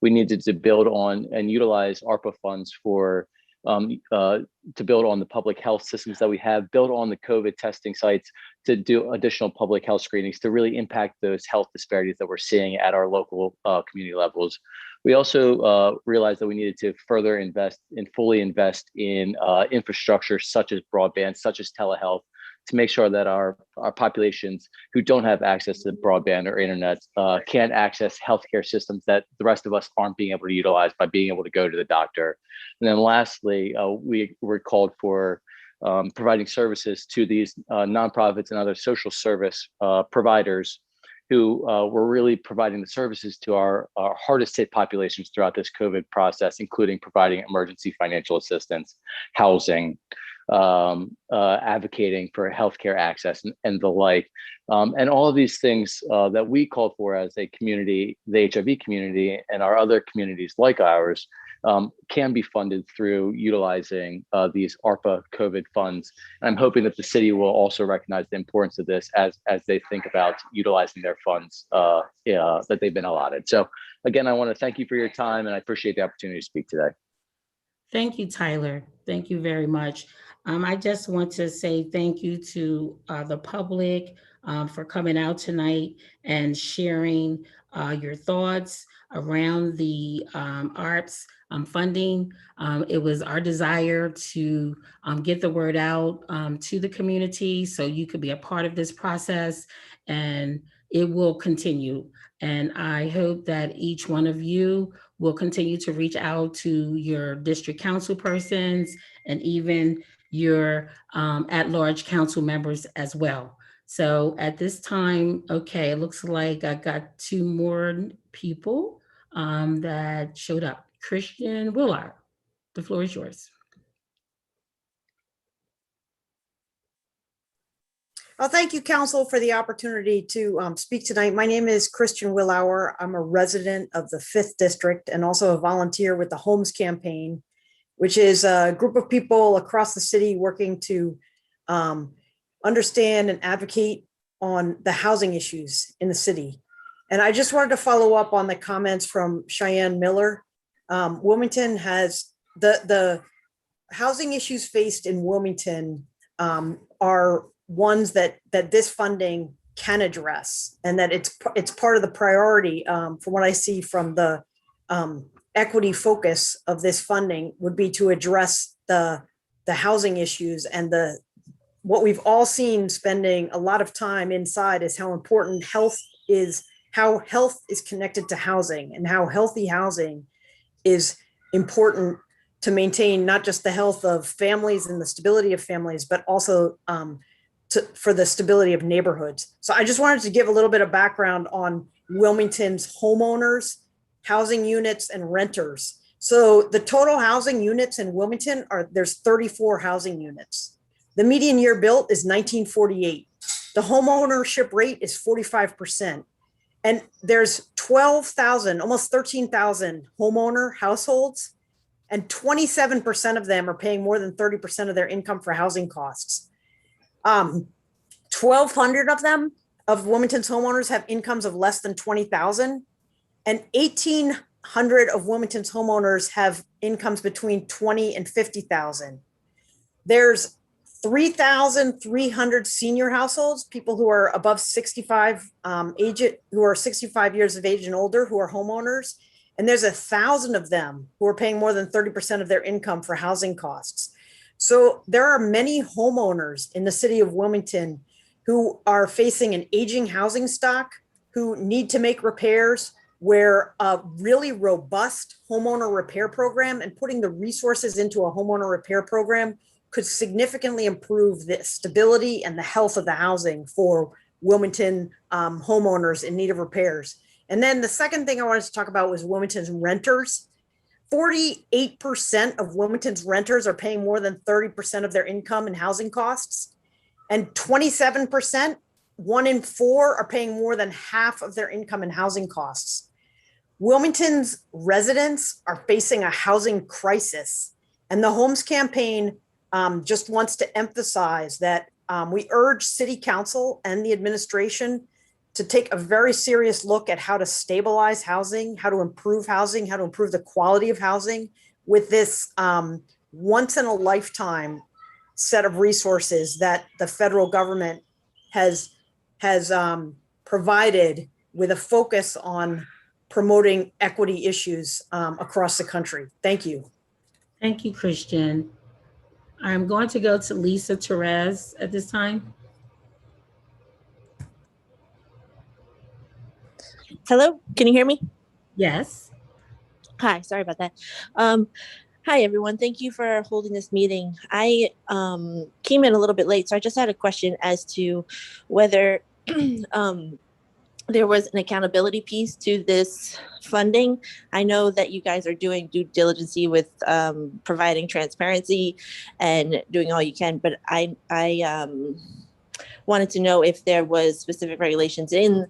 we needed to build on and utilize ARPA funds for to build on the public health systems that we have, build on the COVID testing sites, to do additional public health screenings to really impact those health disparities that we're seeing at our local community levels. We also realized that we needed to further invest and fully invest in infrastructure such as broadband, such as telehealth, to make sure that our populations who don't have access to broadband or internet can access healthcare systems that the rest of us aren't being able to utilize by being able to go to the doctor. And then lastly, we were called for providing services to these nonprofits and other social service providers who were really providing the services to our hardest hit populations throughout this COVID process, including providing emergency financial assistance, housing, advocating for healthcare access and the like. And all of these things that we called for as a community, the HIV community and our other communities like ours, can be funded through utilizing these ARPA COVID funds. And I'm hoping that the city will also recognize the importance of this as they think about utilizing their funds that they've been allotted. So again, I want to thank you for your time, and I appreciate the opportunity to speak today. Thank you, Tyler. Thank you very much. I just want to say thank you to the public for coming out tonight and sharing your thoughts around the ARPS funding. It was our desire to get the word out to the community so you could be a part of this process, and it will continue. And I hope that each one of you will continue to reach out to your district council persons and even your at-large council members as well. So at this time, okay, it looks like I got 2 more people that showed up. Christian Willard, the floor is yours. Thank you, Council, for the opportunity to speak tonight. My name is Christian Willauer. I'm a resident of the 5th District and also a volunteer with the Homes Campaign, which is a group of people across the city working to understand and advocate on the housing issues in the city. And I just wanted to follow up on the comments from Cheyenne Miller. Wilmington has the housing issues faced in Wilmington are ones that this funding can address, and that it's part of the priority from what I see from the equity focus of this funding would be to address the housing issues and what we've all seen spending a lot of time inside is how important health is, how health is connected to housing, and how healthy housing is important to maintain not just the health of families and the stability of families, but also for the stability of neighborhoods. So I just wanted to give a little bit of background on Wilmington's homeowners, housing units, and renters. So the total housing units in Wilmington there's 34 housing units. The median year built is 1948. The home ownership rate is 45%. And there's 12,000, almost 13,000 homeowner households, and 27% of them are paying more than 30% of their income for housing costs. 1,200 of them, of Wilmington's homeowners, have incomes of less than 20,000, and 1,800 of Wilmington's homeowners have incomes between 20 and 50,000. There's 3,300 senior households, people who are above 65 who are 65 years of age and older, who are homeowners. And there's 1,000 of them who are paying more than 30% of their income for housing costs. So there are many homeowners in the city of Wilmington who are facing an aging housing stock, who need to make repairs, where a really robust homeowner repair program and putting the resources into a homeowner repair program could significantly improve the stability and the health of the housing for Wilmington homeowners in need of repairs. And then the second thing I wanted to talk about was Wilmington's renters. 48% of Wilmington's renters are paying more than 30% of their income in housing costs. And 27%, 1 in 4, are paying more than half of their income in housing costs. Wilmington's residents are facing a housing crisis. And the Homes Campaign just wants to emphasize that we urge City Council and the administration to take a very serious look at how to stabilize housing, how to improve housing, how to improve the quality of housing with this once in a lifetime set of resources that the federal government has provided, with a focus on promoting equity issues across the country. Thank you. Thank you, Christian. I'm going to go to Lisa Therese at this time. Hello, can you hear me? Yes. Hi, sorry about that. Hi, everyone. Thank you for holding this meeting. I came in a little bit late, so I just had a question as to whether there was an accountability piece to this funding. I know that you guys are doing due diligence with providing transparency and doing all you can, but I wanted to know if there was specific regulations in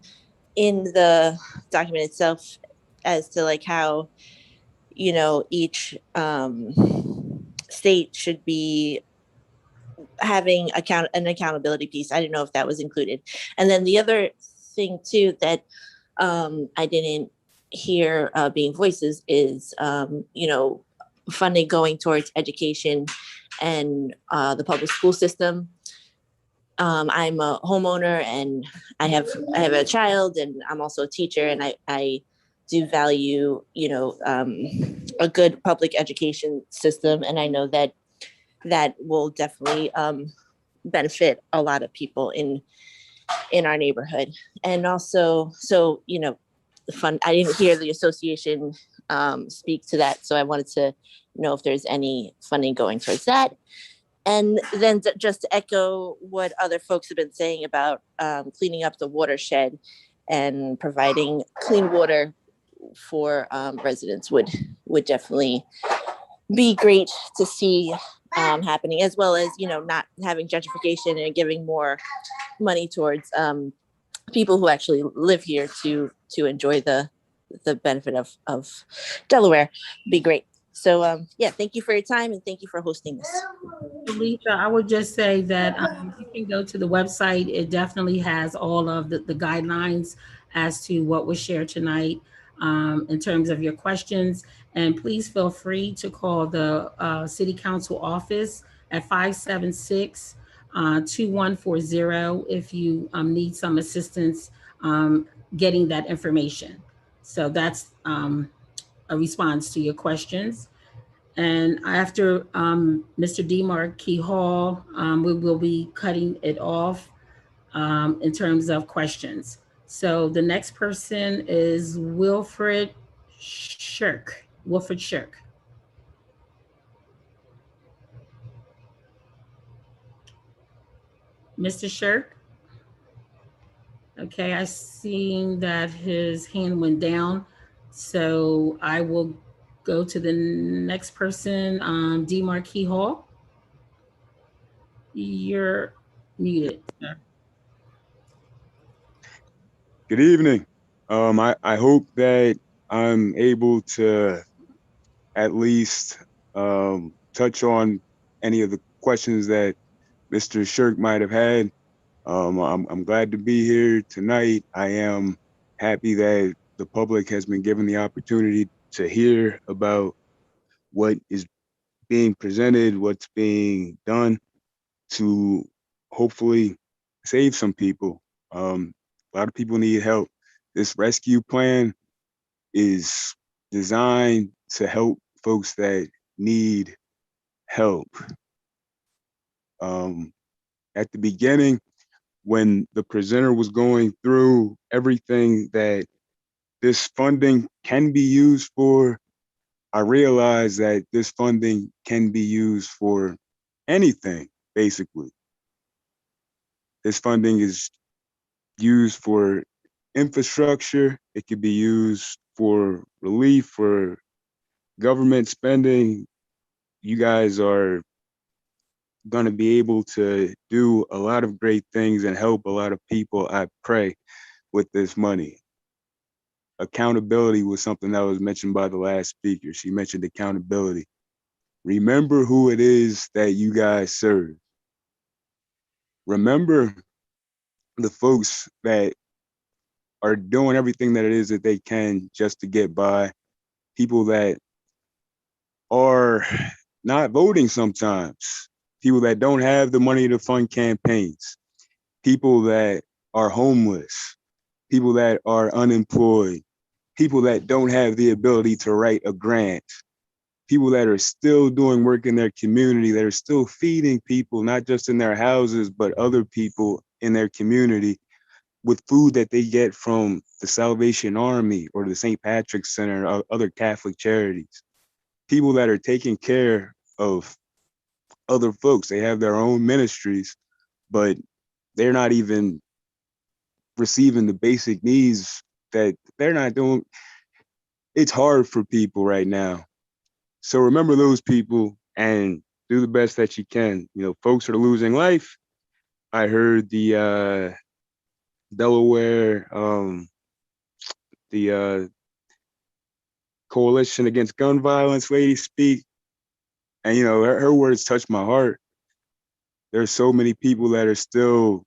the document itself as to like how, you know, each state should be having an accountability piece. I didn't know if that was included. And then the other thing too that I didn't hear being voices is, you know, funding going towards education and the public school system. I'm a homeowner and I have a child, and I'm also a teacher, and I do value, you know, a good public education system. And I know that that will definitely benefit a lot of people in our neighborhood. And also, so, you know, the fund, I didn't hear the association speak to that. So I wanted to know if there's any funding going towards that. And then just to echo what other folks have been saying about cleaning up the watershed and providing clean water for residents would definitely be great to see happening, as well as, you know, not having gentrification and giving more money towards people who actually live here to enjoy the benefit of Delaware. Be great. So yeah, thank you for your time and thank you for hosting this. Alicia, I would just say that you can go to the website. It definitely has all of the guidelines as to what was shared tonight in terms of your questions. And please feel free to call the City Council office at 576-2140 if you need some assistance getting that information. So that's a response to your questions. And after Mr. DeMarquis Hall, we will be cutting it off in terms of questions. So the next person is Wilfred Shirk. Wilfred Shirk. Mr. Shirk? Okay, I seen that his hand went down. So I will go to the next person, DeMarquis Hall. You're muted, sir. Good evening. I hope that I'm able to at least touch on any of the questions that Mr. Shirk might have had. I'm glad to be here tonight. I am happy that the public has been given the opportunity to hear about what is being presented, what's being done to hopefully save some people. A lot of people need help. This rescue plan is designed to help folks that need help. At the beginning, when the presenter was going through everything that this funding can be used for, I realized that this funding can be used for anything, basically. This funding is used for infrastructure. It could be used for relief, for government spending. You guys are going to be able to do a lot of great things and help a lot of people, I pray, with this money. Accountability was something that was mentioned by the last speaker. She mentioned accountability. Remember who it is that you guys serve. Remember the folks that are doing everything that it is that they can just to get by. People that are not voting sometimes. People that don't have the money to fund campaigns. People that are homeless. People that are unemployed. People that don't have the ability to write a grant. People that are still doing work in their community, that are still feeding people, not just in their houses, but other people in their community with food that they get from the Salvation Army or the St. Patrick's Center or other Catholic charities. People that are taking care of other folks. They have their own ministries, but they're not even receiving the basic needs that they're not doing. It's hard for people right now. So remember those people and do the best that you can. You know, folks are losing life. I heard the Delaware, the Coalition Against Gun Violence lady speak. And, you know, her words touched my heart. There's so many people that are still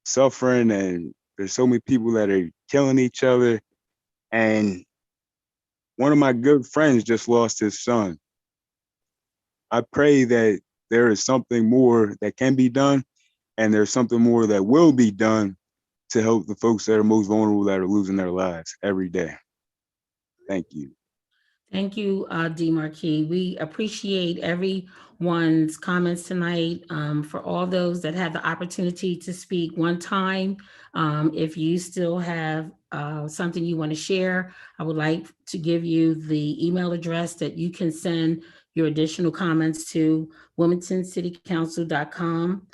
suffering, and there's so many people that are killing each other. And one of my good friends just lost his son. I pray that there is something more that can be done, and there's something more that will be done to help the folks that are most vulnerable, that are losing their lives every day. Thank you. Thank you, DeMarquis. We appreciate everyone's comments tonight. For all those that had the opportunity to speak one time, if you still have something you want to share, I would like to give you the email address that you can send your additional comments to, wilmingtoncitycouncil.com.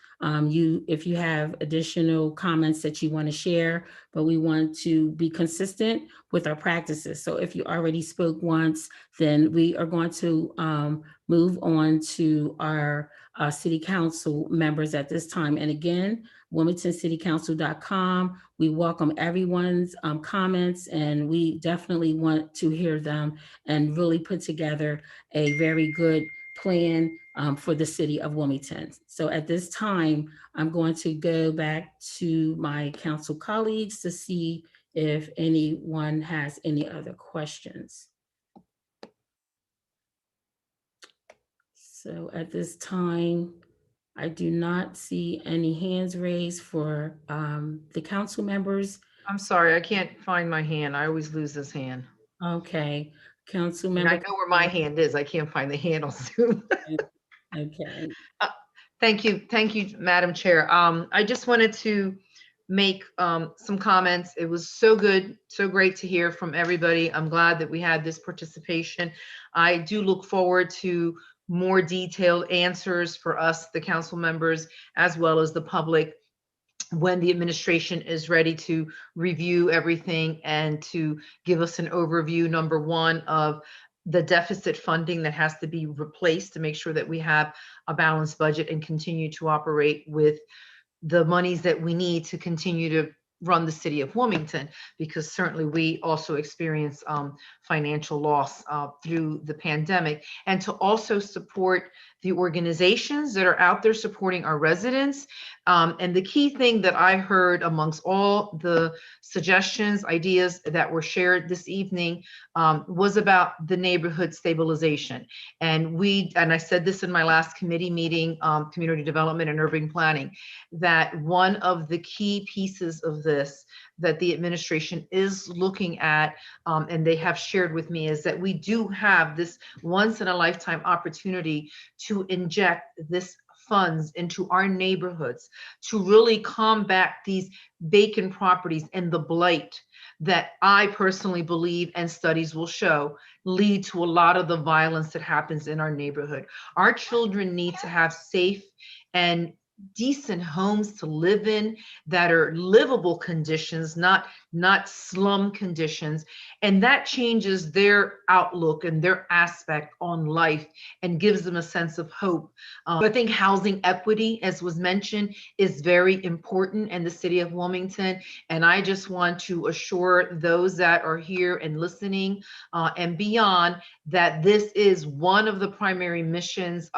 If you have additional comments that you want to share, but we want to be consistent with our practices. So if you already spoke once, then we are going to move on to our city council members at this time. And again, WilmingtonCityCouncil.com. We welcome everyone's comments, and we definitely want to hear them and really put together a very good plan for the city of Wilmington. So at this time, I'm going to go back to my council colleagues to see if anyone has any other questions. So at this time, I do not see any hands raised for the council members. I'm sorry, I can't find my hand. I always lose this hand. Okay, council And member. I know where my hand is. I can't find the hand on Zoom. Okay. Thank you, Madam Chair. I just wanted to make some comments. It was so good, so great to hear from everybody. I'm glad that we had this participation. I do look forward to more detailed answers for us, the council members, as well as the public, when the administration is ready to review everything and to give us an overview, number one, of the deficit funding that has to be replaced to make sure that we have a balanced budget and continue to operate with the monies that we need to continue to run the city of Wilmington, because certainly we also experience financial loss through the pandemic, and to also support the organizations that are out there supporting our residents. And the key thing that I heard amongst all the suggestions, ideas that were shared this evening was about the neighborhood stabilization. And I said this in my last committee meeting, community development and urban planning, that one of the key pieces of this that the administration is looking at, and they have shared with me, is that we do have this once in a lifetime opportunity to inject this funds into our neighborhoods to really combat these vacant properties and the blight that I personally believe, and studies will show, lead to a lot of the violence that happens in our neighborhood. Our children need to have safe and decent homes to live in that are livable conditions, not slum conditions. And that changes their outlook and their aspect on life and gives them a sense of hope. I think housing equity, as was mentioned, is very important in the city of Wilmington. And I just want to assure those that are here and listening and beyond that this is one of the primary missions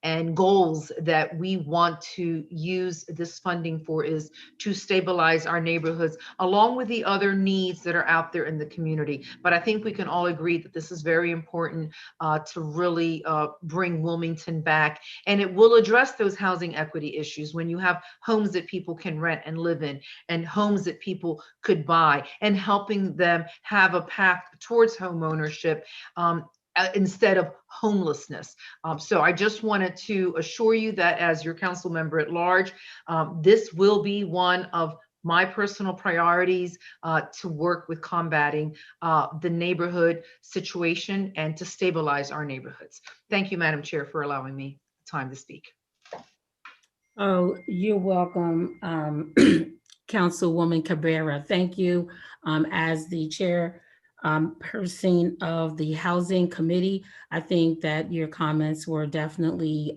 and goals that we want to use this funding for, is to stabilize our neighborhoods along with the other needs that are out there in the community. But I think we can all agree that this is very important to really bring Wilmington back, and it will address those housing equity issues when you have homes that people can rent and live in, and homes that people could buy, and helping them have a path towards home ownership instead of homelessness. So I just wanted to assure you that as your council member at large, this will be one of my personal priorities to work with combating the neighborhood situation and to stabilize our neighborhoods. Thank you, Madam Chair, for allowing me time to speak. Oh, you're welcome, Councilwoman Cabrera. Thank you. As the chair person of the Housing Committee, I think that your comments were definitely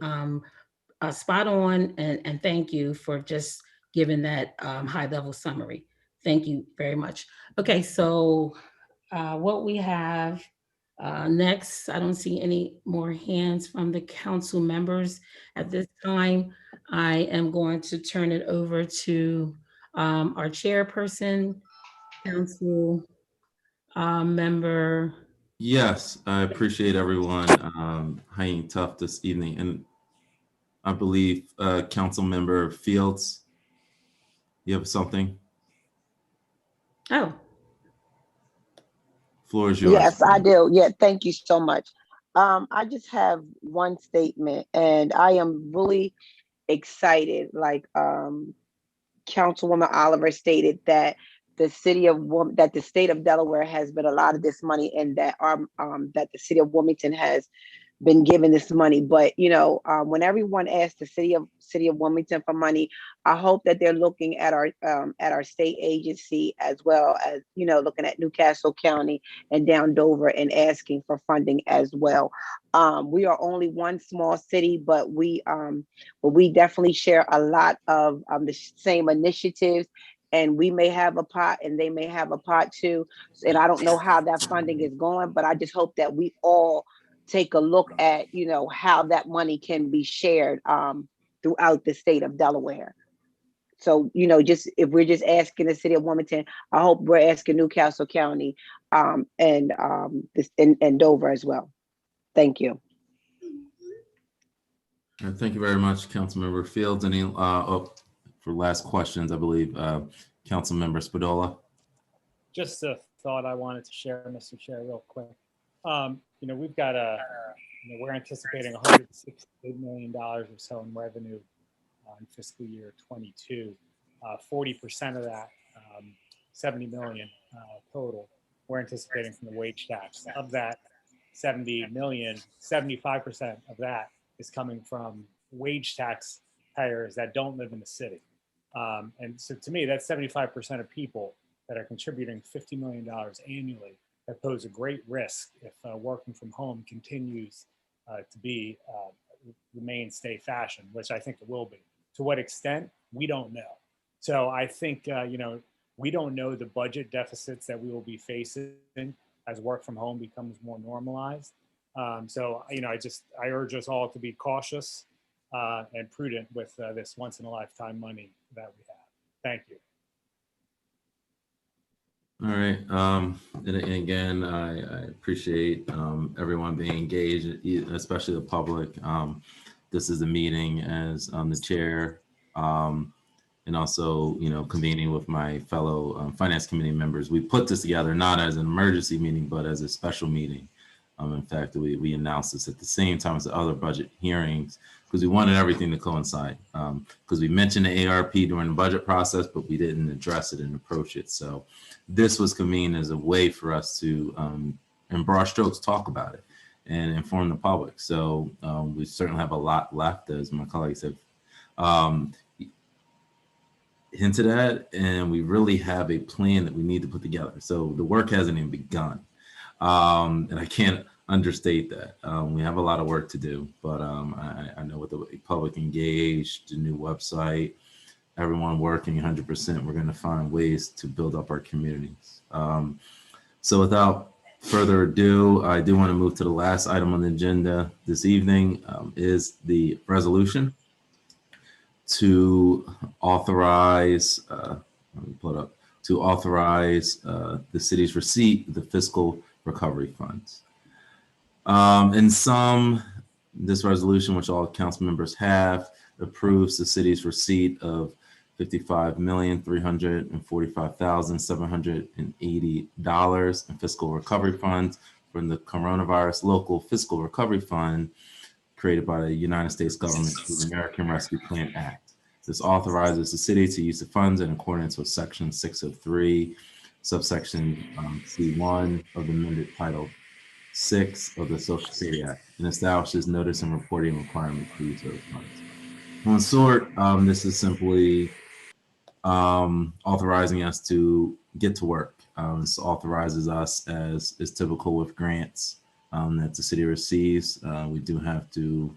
spot on, and thank you for just giving that high-level summary. Thank you very much. Okay, so what we have next, I don't see any more hands from the council members at this time. I am going to turn it over to our chairperson, Council member. Yes, I appreciate everyone hanging tough this evening. And I believe Council Member Fields, you have something? Oh. Floor is yours. Yes, I do. Yeah, thank you so much. I just have one statement, and I am really excited, like Councilwoman Oliver stated, that the state of Delaware has been allotted this money, and that that the city of Wilmington has been given this money. But when everyone asks the city of Wilmington for money, I hope that they're looking at our state agency, as well as looking at Newcastle County and down Dover, and asking for funding as well. We are only one small city, but we definitely share a lot of the same initiatives. And we may have a pot and they may have a pot too. And I don't know how that funding is going, but I just hope that we all take a look at, how that money can be shared throughout the state of Delaware. So, just if we're just asking the city of Wilmington, I hope we're asking Newcastle County and Dover as well. Thank you. Thank you very much, Councilmember Fields. Any for last questions, I believe Councilmember Spadola. Just a thought I wanted to share, Mr. Chair, real quick. We've got we're anticipating $168 million or so in revenue in fiscal year 22. 40% of that, 70 million total, we're anticipating from the wage tax. Of that 70 million, 75% of that is coming from wage tax payers that don't live in the city. And so to me, that's 75% of people that are contributing $50 million annually that pose a great risk if working from home continues to be the mainstay fashion, which I think it will be. To what extent, we don't know. So I think, we don't know the budget deficits that we will be facing as work from home becomes more normalized. So, I urge us all to be cautious and prudent with this once in a lifetime money that we have. Thank you. All right. And again, I appreciate everyone being engaged, especially the public. This is a meeting as the chair, and also, convening with my fellow finance committee members. We put this together not as an emergency meeting, but as a special meeting. In fact, we announced this at the same time as the other budget hearings because we wanted everything to coincide. Because we mentioned the ARP during the budget process, but we didn't address it and approach it. So this was convened as a way for us to, in broad strokes, talk about it and inform the public. So we certainly have a lot left, as my colleagues have hinted at, and we really have a plan that we need to put together. So the work hasn't even begun. And I can't understate that. We have a lot of work to do, but I know with the public engaged, the new website, everyone working 100%, we're going to find ways to build up our communities. So without further ado, I do want to move to the last item on the agenda this evening, is the resolution to authorize, let me pull it up, to authorize the city's receipt of the fiscal recovery funds. In sum, this resolution, which all council members have, approves the city's receipt of $55,345,780 in fiscal recovery funds from the Coronavirus Local Fiscal Recovery Fund created by the United States government through the American Rescue Plan Act. This authorizes the city to use the funds in accordance with Section 603, subsection C1 of the amended Title 6 of the Social Security Act, and establishes notice and reporting requirements for use of those funds. In short, this is simply authorizing us to get to work. This authorizes us, as is typical with grants that the city receives. We do have to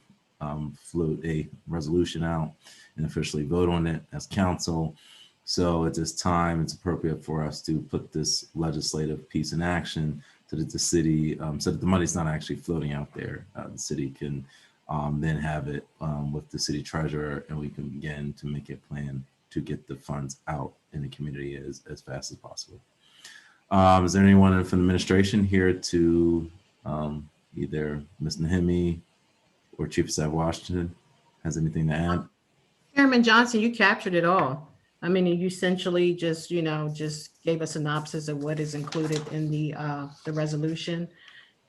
float a resolution out and officially vote on it as council. So at this time, it's appropriate for us to put this legislative piece in action so that the city, so that the money's not actually floating out there. The city can then have it with the city treasurer, and we can begin to make a plan to get the funds out in the community as fast as possible. Is there anyone from the administration here to either Ms. Nahimi or Chief of Staff Washington has anything to add? Chairman Johnson, you captured it all. I mean, you essentially just, just gave a synopsis of what is included in the resolution.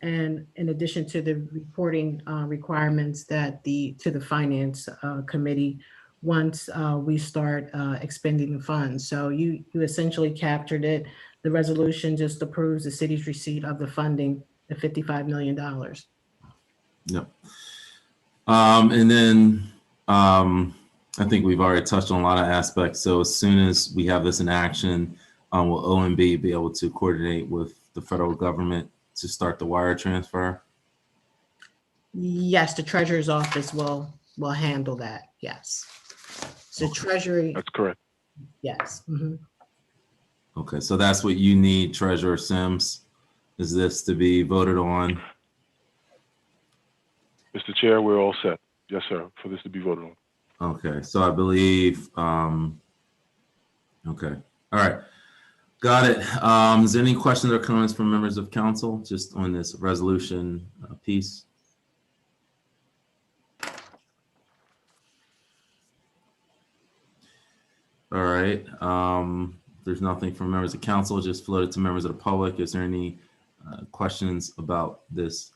And in addition to the reporting requirements that to the Finance Committee, once we start expending the funds. So you essentially captured it. The resolution just approves the city's receipt of the funding, the $55 million. Yep. And then I think we've already touched on a lot of aspects. So as soon as we have this in action, will OMB be able to coordinate with the federal government to start the wire transfer? Yes, the treasurer's office will handle that. Yes. So Treasury. That's correct. Yes. Mhm. Okay, so that's what you need, Treasurer Sims. Is this to be voted on? Mr. Chair, we're all set. Yes, sir, for this to be voted on. Okay, so I believe, okay, all right. Got it. Is there any questions or comments from members of council just on this resolution piece? All right. There's nothing from members of council, just floated to members of the public. Is there any questions about this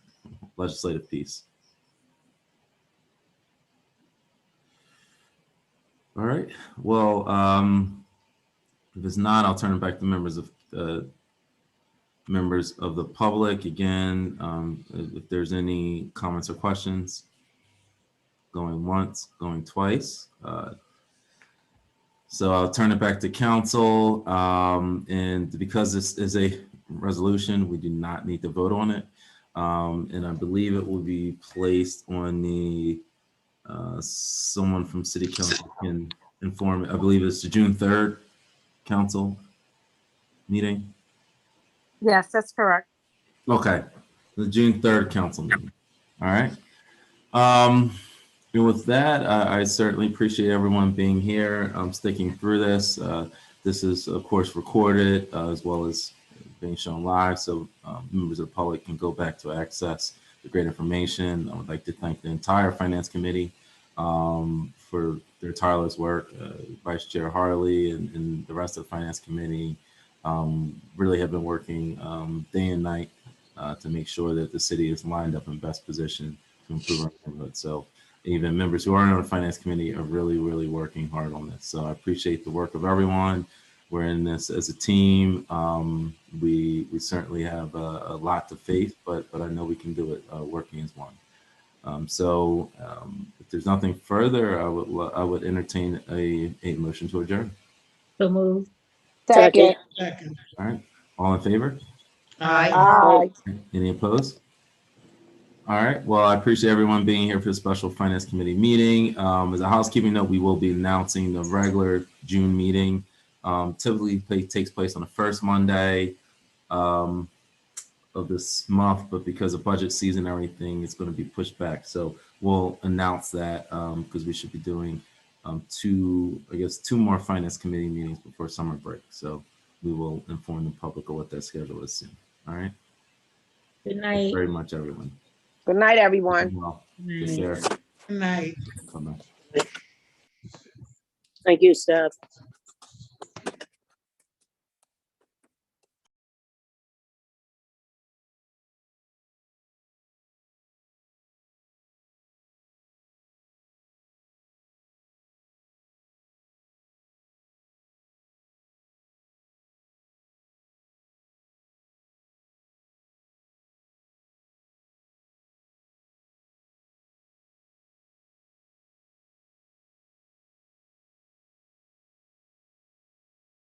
legislative piece? All right. Well, if it's not, I'll turn it back to members of the public again. If there's any comments or questions, going once, going twice. So I'll turn it back to council. And because this is a resolution, we do not need to vote on it. And I believe it will be placed on the, someone from city council can inform, I believe it's the June 3rd council meeting. Yes, that's correct. Okay, the June 3rd council meeting. All right. And with that, I certainly appreciate everyone being here, sticking through this. This is, of course, recorded as well as being shown live, so members of the public can go back to access the great information. I would like to thank the entire Finance Committee for their tireless work. Vice Chair Harley and the rest of the Finance Committee really have been working day and night to make sure that the city is lined up in best position to improve our neighborhood. So even members who aren't on the Finance Committee are really, really working hard on this. So I appreciate the work of everyone. We're in this as a team. We certainly have a lot to face, but I know we can do it working as one. If there's nothing further, I would entertain a motion to adjourn. So moved. Second. All right, all in favor? Aye. Any opposed? All right, well, I appreciate everyone being here for the special Finance Committee meeting. As a housekeeping note, we will be announcing the regular June meeting. Typically takes place on the first Monday of this month, but because of budget season and everything, it's going to be pushed back. So we'll announce that because we should be doing two more Finance Committee meetings before summer break. So we will inform the public of what that schedule is soon. All right. Good night. Thanks very much, everyone. Good night, everyone. Well, Good take care. night. Bye-bye. Thank you, staff.